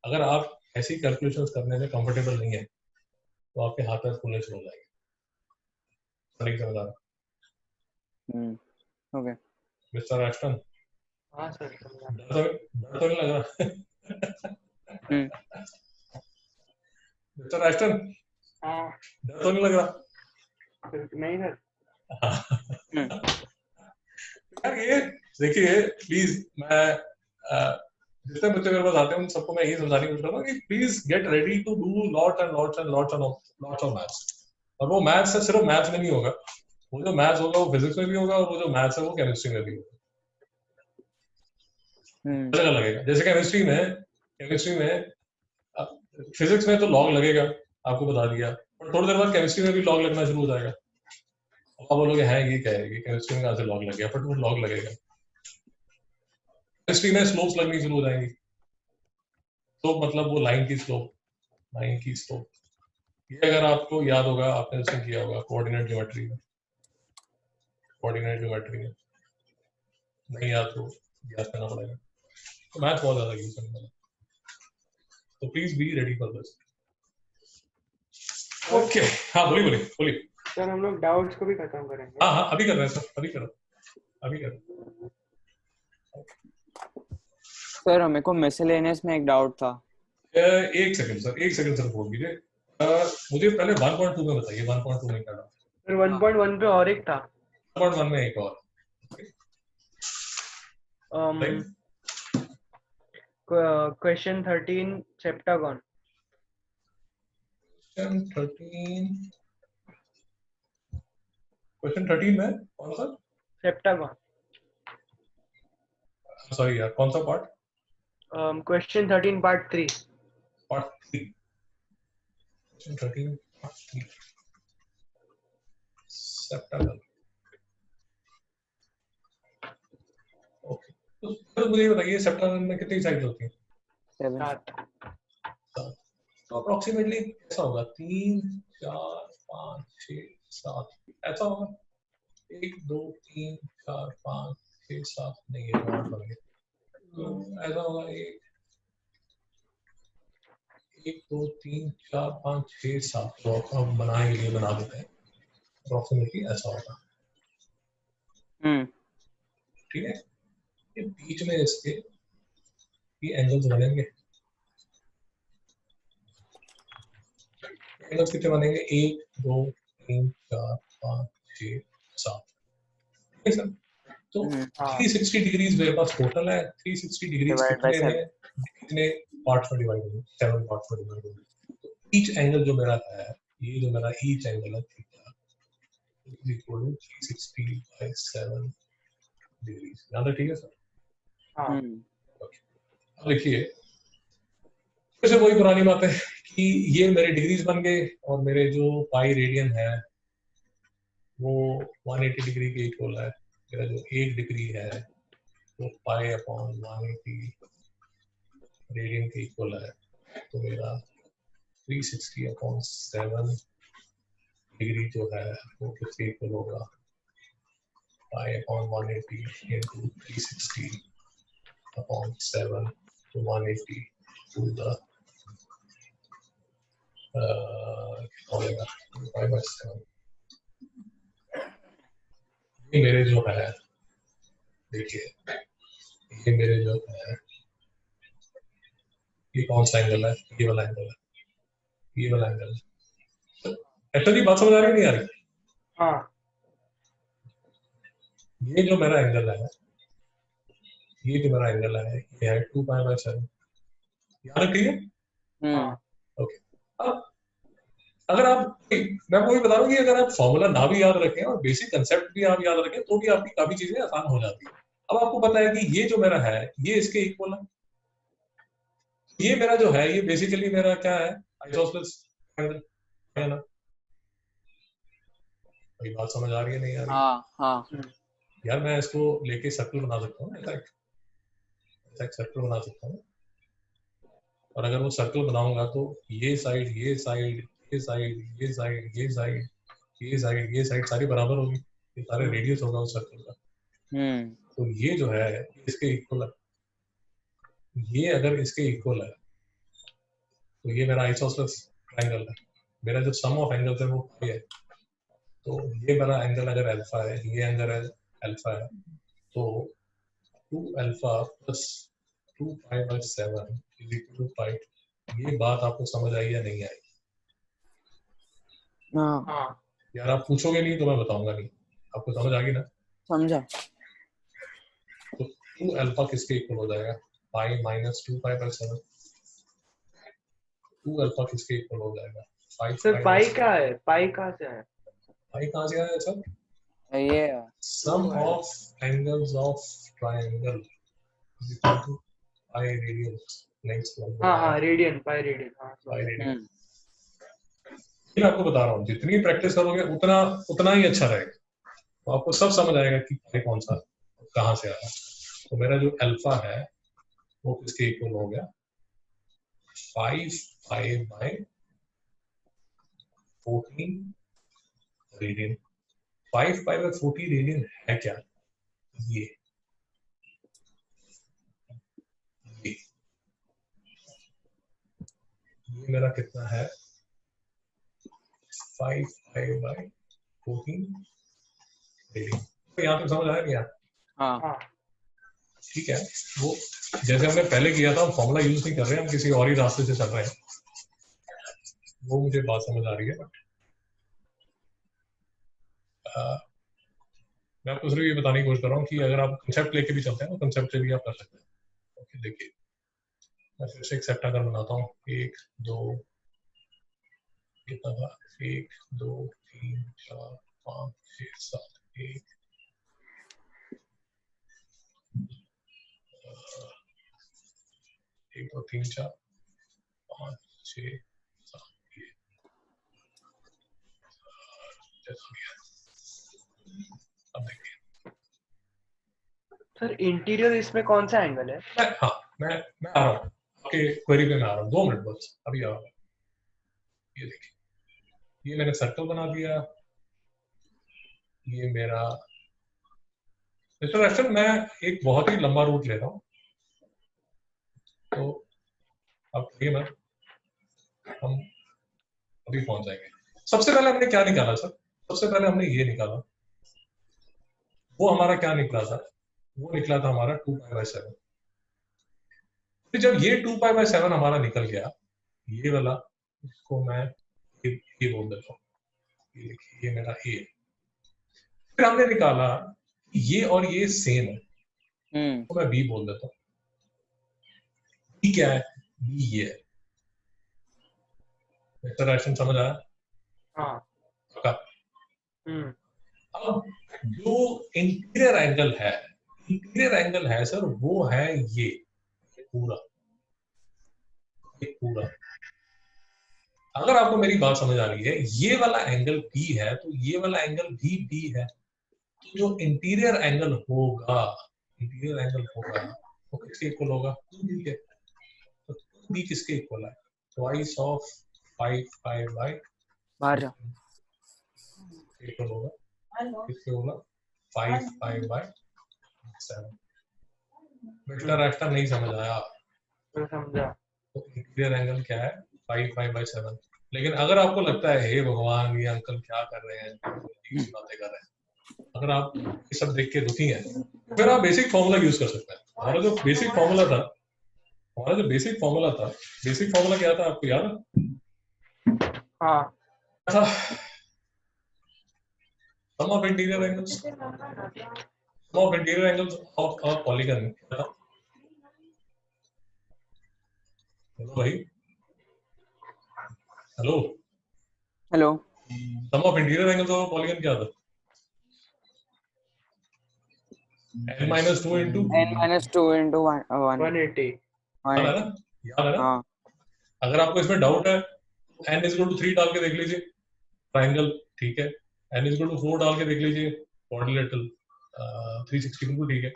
अगर आप ऐसी कैलकुलेशंस करने में कंफर्टेबल नहीं है तो आपके हाथ पैर फूलने शुरू हो जाएंगे। नहीं समझ आ रहा? ओके मिस्टर एस्टन, हाँ सर, डर तो नहीं लग रहा? मिस्टर एस्टन, हाँ डर तो नहीं लग रहा? नहीं सर। यार ये देखिए प्लीज, मैं जितने बच्चे मेरे पास आते हैं उन सबको मैं यही समझाने की कोशिश करता हूँ कि please get ready to do lots of maths. और वो मैथ्स सिर्फ मैथ्स में नहीं होगा, वो जो मैथ्स होगा वो फिजिक्स में भी होगा, और वो जो मैथ्स है वो केमिस्ट्री में भी होगा। अच्छा लगेगा। जैसे केमिस्ट्री में फिजिक्स में तो लॉग लगेगा, आपको बता दिया, और थोड़ी देर बाद केमिस्ट्री में भी लॉग लगना शुरू हो जाएगा। अब आप बोलोगे है ये क्या है, ये केमिस्ट्री में कहाँ से लॉग लग गया, बट वो लॉग लगेगा। केमिस्ट्री में स्लोप्स लगनी शुरू हो जाएंगी, तो मतलब वो लाइन की स्लोप। ये अगर आपको याद होगा, आपने उसमें किया होगा कोऑर्डिनेट ज्योमेट्री में, नहीं याद तो याद करना पड़ेगा, तो मैथ बहुत ज्यादा यूज करने वाला, तो please be ready for this. Okay, हाँ बोलिए। सर हम लोग डाउट्स को भी खत्म करेंगे। हाँ अभी कर रहे हैं सर, अभी कर रहे हैं। सर मेरे को मिसलेनियस में एक डाउट था। एक सेकंड सर बोल दीजिए। मुझे पहले 1.2 में बताइए, 1.2 में क्या डाउट? सर 1.1 पे और एक था। 1.1 में एक और क्वेश्चन 13 सेप्टागन। क्वेश्चन 13 में कौन सा, सेप्टा सॉरी यार, कौन सा part? Question 13 part 3 part 3, question 13 part 3, septagon. Okay, तो मुझे ये बताइए सेप्टागल में कितनी साइड होती है? 7 तो अप्रोक्सीमेटली ऐसा होगा 3 4 5 6 7, ऐसा होगा 1 2 3 4 5 6 7, नहीं है नॉट बन गया, तो ऐसा होगा 1 2 3 4 5 6 7, तो हम बनाएंगे, ये बना देते हैं, अप्रोक्सीमेटली ऐसा होगा। ठीक है, ये बीच में इसके ये एंगल्स बनेंगे, एंगल्स कितने बनेंगे? 1 2 3 4 5 6 7, ठीक है सर। तो 360 डिग्रीज मेरे पास टोटल है, 360 डिग्रीज Divided by कितने हैं, कितने पार्ट्स में डिवाइड होंगे? 7 पार्ट्स में डिवाइड होंगे। तो ईच एंगल जो मेरा है, ये जो मेरा ईच एंगल है theta is equal to 360 by 7 degrees. याद है? ठीक है सर। हाँ अब देखिए फिर से वही पुरानी बात है कि ये मेरे डिग्रीज बन गए और मेरे जो पाई रेडियन है वो 180 डिग्री के इक्वल है। मेरा जो 1 डिग्री है वो पाई अपॉन 180 रेडियन के इक्वल है, तो मेरा 360 अपॉन 7 डिग्री जो है वो किसके इक्वल होगा? पाई अपॉन 180 इंटू 360 अपॉन 7, तो 180 टू द होगा पाई बाय 7। ये मेरे जो है, देखिए ये मेरे जो है, ये कौन सा एंगल है? ये वाला एंगल है, ये वाला एंगल है। एक्चुअली बात समझ आ रही है नहीं आ रही? हाँ ये जो मेरा एंगल है, ये जो मेरा एंगल है, ये है 2 पाई बाय 7। याद रखिए। ओके, अब अगर आप, मैं आपको ये बता रहा हूँ कि अगर आप फॉर्मूला ना भी याद रखें और बेसिक कंसेप्ट भी आप याद रखें तो भी आपकी काफी चीजें आसान हो जाती है। अब आपको पता है कि ये जो मेरा है ये इसके इक्वल है, ये मेरा जो है ये बेसिकली मेरा क्या है? आइसोसेलेस एंगल है ना? ये बात समझ आ रही है नहीं आ रही? यार मैं इसको लेके सर्कल बना सकता हूँ, ऐसा एक सर्कल बना सकता हूँ, और अगर वो सर्कल बनाऊंगा तो ये साइड ये साइड ये साइड ये साइड ये साइड ये साइड ये साइड सारी बराबर होगी, ये सारे रेडियस होगा उस सर्कल का। तो ये जो है इसके इक्वल है, ये अगर इसके इक्वल है तो ये मेरा आइसोसेलेस ट्रायंगल है। मेरा जो सम ऑफ एंगल्स है वो पाई है, तो ये मेरा एंगल अगर अल्फा है, ये एंगल अल्फा है, तो 2 alpha plus 2 pi by 7 is equal to pi. ये बात आपको समझ आई या नहीं आई? हाँ यार आप पूछोगे नहीं तो मैं बताऊंगा नहीं, आपको समझ आ गई ना? समझा। तो 2 अल्फा किसके इक्वल हो जाएगा? Pi minus 2 pi by 7। 2 alpha किसके इक्वल हो जाएगा? 5 सर पाई क्या है? पाई कहाँ से है? पाई कहाँ से आया सर? ये sum of angles of triangle is equal to pi radian length. हाँ रेडियन, पाई रेडियन। हाँ पाई रेडियन। मैं आपको बता रहा हूँ जितनी प्रैक्टिस करोगे उतना उतना ही अच्छा रहेगा, तो आपको सब समझ आएगा कि पाई कौन सा कहाँ से आया। तो मेरा जो अल्फा है वो किसके इक्वल हो गया? 5 pi by 14 radian. 5 pi by 40 radian है क्या? ये ये मेरा कितना है? 5 पाई बाय 14 रेडियन। तो यहाँ पे समझ आया क्या? हाँ ठीक है, वो जैसे हमने पहले किया था, हम फॉर्मूला यूज नहीं कर रहे हैं, हम किसी और ही रास्ते से चल रहे हैं, वो मुझे बात समझ आ रही है। बट मैं आपको सिर्फ ये बताने की कोशिश कर रहा हूँ कि अगर आप कंसेप्ट लेके भी चलते हैं तो कंसेप्ट से भी आप कर सकते हैं। ओके, देखिए मैं फिर से एक सेप्टागन बनाता हूँ, 1 2 कितना था 1 2 3 4 5 6 7 1 1 2 3 4 5 6 7 अब देखिए सर इंटीरियर इसमें कौन सा एंगल है? मैं आ रहा हूँ आपके क्वेरी पे मैं आ रहा हूँ 2 मिनट बस अभी आ रहा हूँ। ये देखिए ये मैंने सर्कल बना दिया, ये मेरा मिस्टर अक्षर मैं एक बहुत ही लंबा रूट ले रहा हूँ, तो अब ये मैं हम अभी पहुंच जाएंगे। सबसे पहले हमने क्या निकाला सर? सबसे पहले हमने ये निकाला, वो हमारा क्या निकला था? वो निकला था हमारा 2π/7। फिर जब ये 2π/7 हमारा निकल गया, ये वाला इसको मैं ये बोल देता हूँ, ये देखिए ये मेरा ए। फिर हमने निकाला ये और ये सेम है, तो मैं बी बोल देता हूँ। बी क्या है? बी ये है। मिस्टर राशन समझ आया? हाँ। पक्का? अब जो इंटीरियर एंगल है सर, वो है ये पूरा, ये पूरा। अगर आपको मेरी बात समझ आ रही है, ये वाला एंगल बी है तो ये वाला एंगल भी बी है। तो जो इंटीरियर एंगल होगा वो किसके इक्वल होगा? 2b के। तो 2b किसके इक्वल है? ट्वाइस ऑफ 5π/7 बाहर जा। इक्वल होगा किसके होगा? 5π/7। मिस्टर रास्ता नहीं समझ आया? तो समझा। तो इंटीरियर एंगल क्या है? 5π/7। लेकिन अगर आपको लगता है हे भगवान ये अंकल क्या कर रहे हैं, बातें कर रहे हैं, अगर आप ये सब देख के दुखी हैं, फिर आप बेसिक फॉर्मूला यूज कर सकते हैं। हमारा जो बेसिक फॉर्मूला था, बेसिक फॉर्मूला क्या था आपको याद है? हाँ। Sum of interior angles of a polygon. Hello भाई, hello. Sum of interior angles of a polygon क्या था? n-2 into n-2 into 180 याद है ना? हाँ। अगर आपको इसमें डाउट है तो n = 3 डाल के देख लीजिए, ट्राइंगल ठीक है। n = 4 डाल के देख लीजिए, क्वाड्रिलेटरल 360 बिल्कुल ठीक है।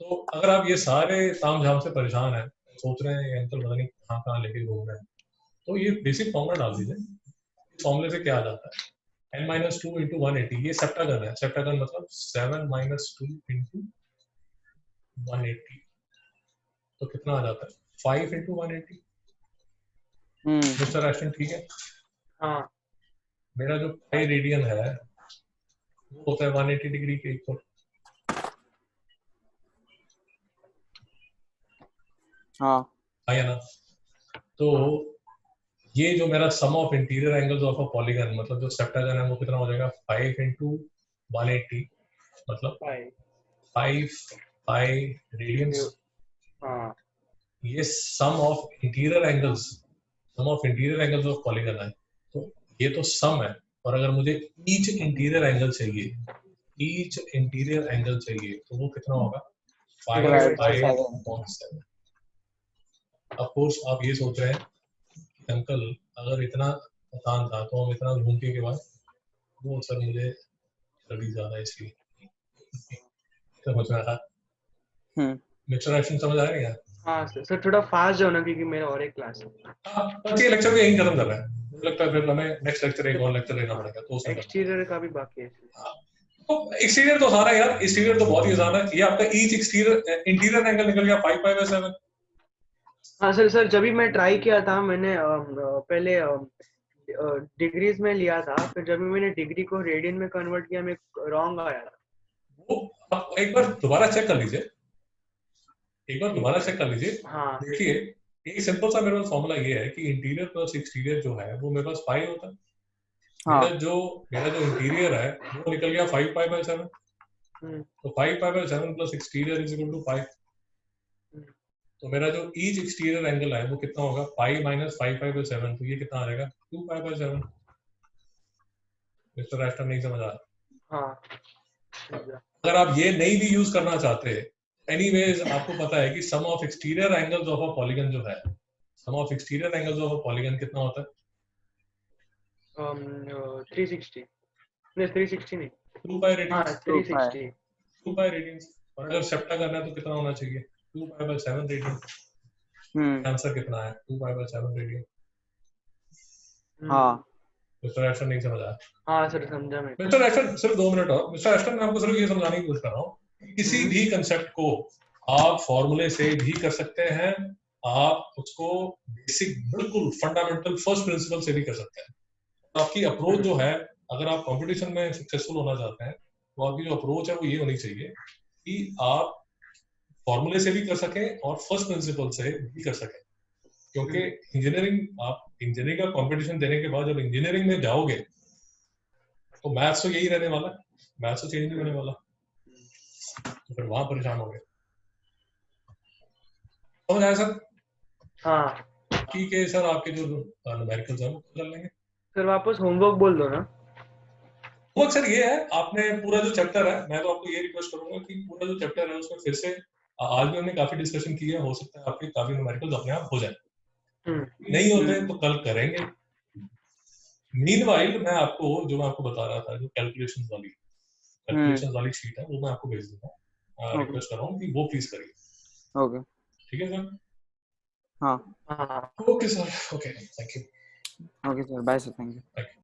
तो अगर आप ये सारे तामझाम से परेशान हैं, सोच रहे हैं ये अंकल पता नहीं कहाँ लेके घूम रहे हैं, तो ये बेसिक फॉर्मूला डाल दीजिए। इस फॉर्मूले से क्या आ जाता है? n-2 into 180, ये सेप्टागन है। सेप्टागन मतलब 7 - 2 into 180, तो कितना आ जाता है? 5 into 180। मिस्टर एस्टन ठीक है? हाँ। मेरा जो पाई रेडियन है वो होता है 180 डिग्री के इक्वल। हाँ है ना? तो ये जो मेरा sum of interior angles of a polygon, मतलब जो सेप्टागन है, वो कितना हो जाएगा? 5 into 180, मतलब 5 पाई रेडियंस। हाँ। ये sum of interior angles of polygon है, तो ये तो सम है। और अगर मुझे ईच इंटीरियर एंगल चाहिए तो वो कितना होगा? 5/7। ऑफ कोर्स आप ये सोच रहे हैं कि अंकल अगर इतना आसान था तो हम इतना घूमने के बाद वो सर मुझे स्टडी ज्यादा इसलिए समझ में आया। मिस्टर एक्शन समझ आया क्या? हाँ सर थोड़ा फास्ट जाओ ना, क्योंकि मेरा और एक क्लास है। बस ये लेक्चर भी यहीं खत्म कर रहे हैं, मुझे लगता है फिर हमें नेक्स्ट लेक्चर एक और लेक्चर लेना पड़ेगा, तो उसमें एक्सटीरियर का भी बाकी है। तो एक्सटीरियर तो आसान है यार, एक्सटीरियर तो बहुत ही आसान है। ये आपका ईच इंटीरियर एंगल निकल गया 5/7। हाँ सर जब भी मैं ट्राई किया था, मैंने पहले डिग्रीज में लिया था, फिर जब भी मैंने डिग्री को रेडियन में कन्वर्ट किया, मैं रॉन्ग आया था। वो आप एक बार दोबारा चेक कर लीजिए, हाँ। देखिए एक सिंपल सा मेरे पास फॉर्मूला ये है कि इंटीरियर प्लस एक्सटीरियर जो है वो मेरे पास पाई होता है। मेरा जो इंटीरियर है वो निकल गया 5π/7, तो 5π/7 plus exterior is equal to 5। तो मेरा जो ईच एक्सटीरियर एंगल है वो कितना होगा? पाई - 5π/7, तो ये कितना आ जाएगा? 2π/7। मिस्टर एस्टन नहीं समझ आ रहा? हाँ ठीक है। अगर आप ये नहीं भी यूज करना चाहते, एनीवेज आपको पता है कि sum of exterior angles of a polygon जो है, sum of exterior angles of a polygon कितना होता है? 360 नहीं 360 नहीं 2 पाई हाँ रेडियंस। 360 2 पाई रेडियंस। और अगर सेप्टा करना है तो कितना होना चाहिए? 2 पाई बाय 7 रेडियंस। आंसर कितना है? 2 पाई बाय 7 रेडियंस। हाँ मिस्टर एस्टन नहीं समझ आया? हाँ सर समझा मैं। मिस्टर एस्टन सिर्फ 2 मिनट और। मिस्टर एस्टन मैं आपको सिर्फ ये समझाने की कोशिश कर रहा हूँ, किसी भी कंसेप्ट को आप फॉर्मूले से भी कर सकते हैं, आप उसको बेसिक बिल्कुल फंडामेंटल फर्स्ट प्रिंसिपल से भी कर सकते हैं। तो आपकी अप्रोच जो है, अगर आप कंपटीशन में सक्सेसफुल होना चाहते हैं तो आपकी जो अप्रोच है वो ये होनी चाहिए कि आप फॉर्मूले से भी कर सकें और फर्स्ट प्रिंसिपल से भी कर सकें। क्योंकि इंजीनियरिंग का कंपटीशन देने के बाद जब इंजीनियरिंग में जाओगे तो मैथ्स तो यही रहने वाला है, मैथ्स तो चेंज नहीं होने वाला, तो फिर वहां परेशान हो गए। समझ आया सर? हाँ ठीक है सर, आपके जो न्यूमेरिकल्स हैं वो कर लेंगे। सर वापस होमवर्क बोल दो ना। वो सर ये है, आपने पूरा जो चैप्टर है, मैं तो आपको ये रिक्वेस्ट करूंगा कि पूरा जो चैप्टर है उसमें फिर से, आज भी हमने काफी डिस्कशन की है, हो सकता है आपके काफी न्यूमेरिकल्स अपने आप हो जाए, नहीं होते तो कल करेंगे। मीनवाइल मैं आपको बता रहा था, जो कैलकुलेशंस वाली शीट है वो मैं आपको भेज दूंगा। रिक्वेस्ट कर रहा हूँ कि वो प्लीज करिए। ओके ठीक है सर? हाँ हाँ okay sir, okay thank you. Okay sir bye sir thank you.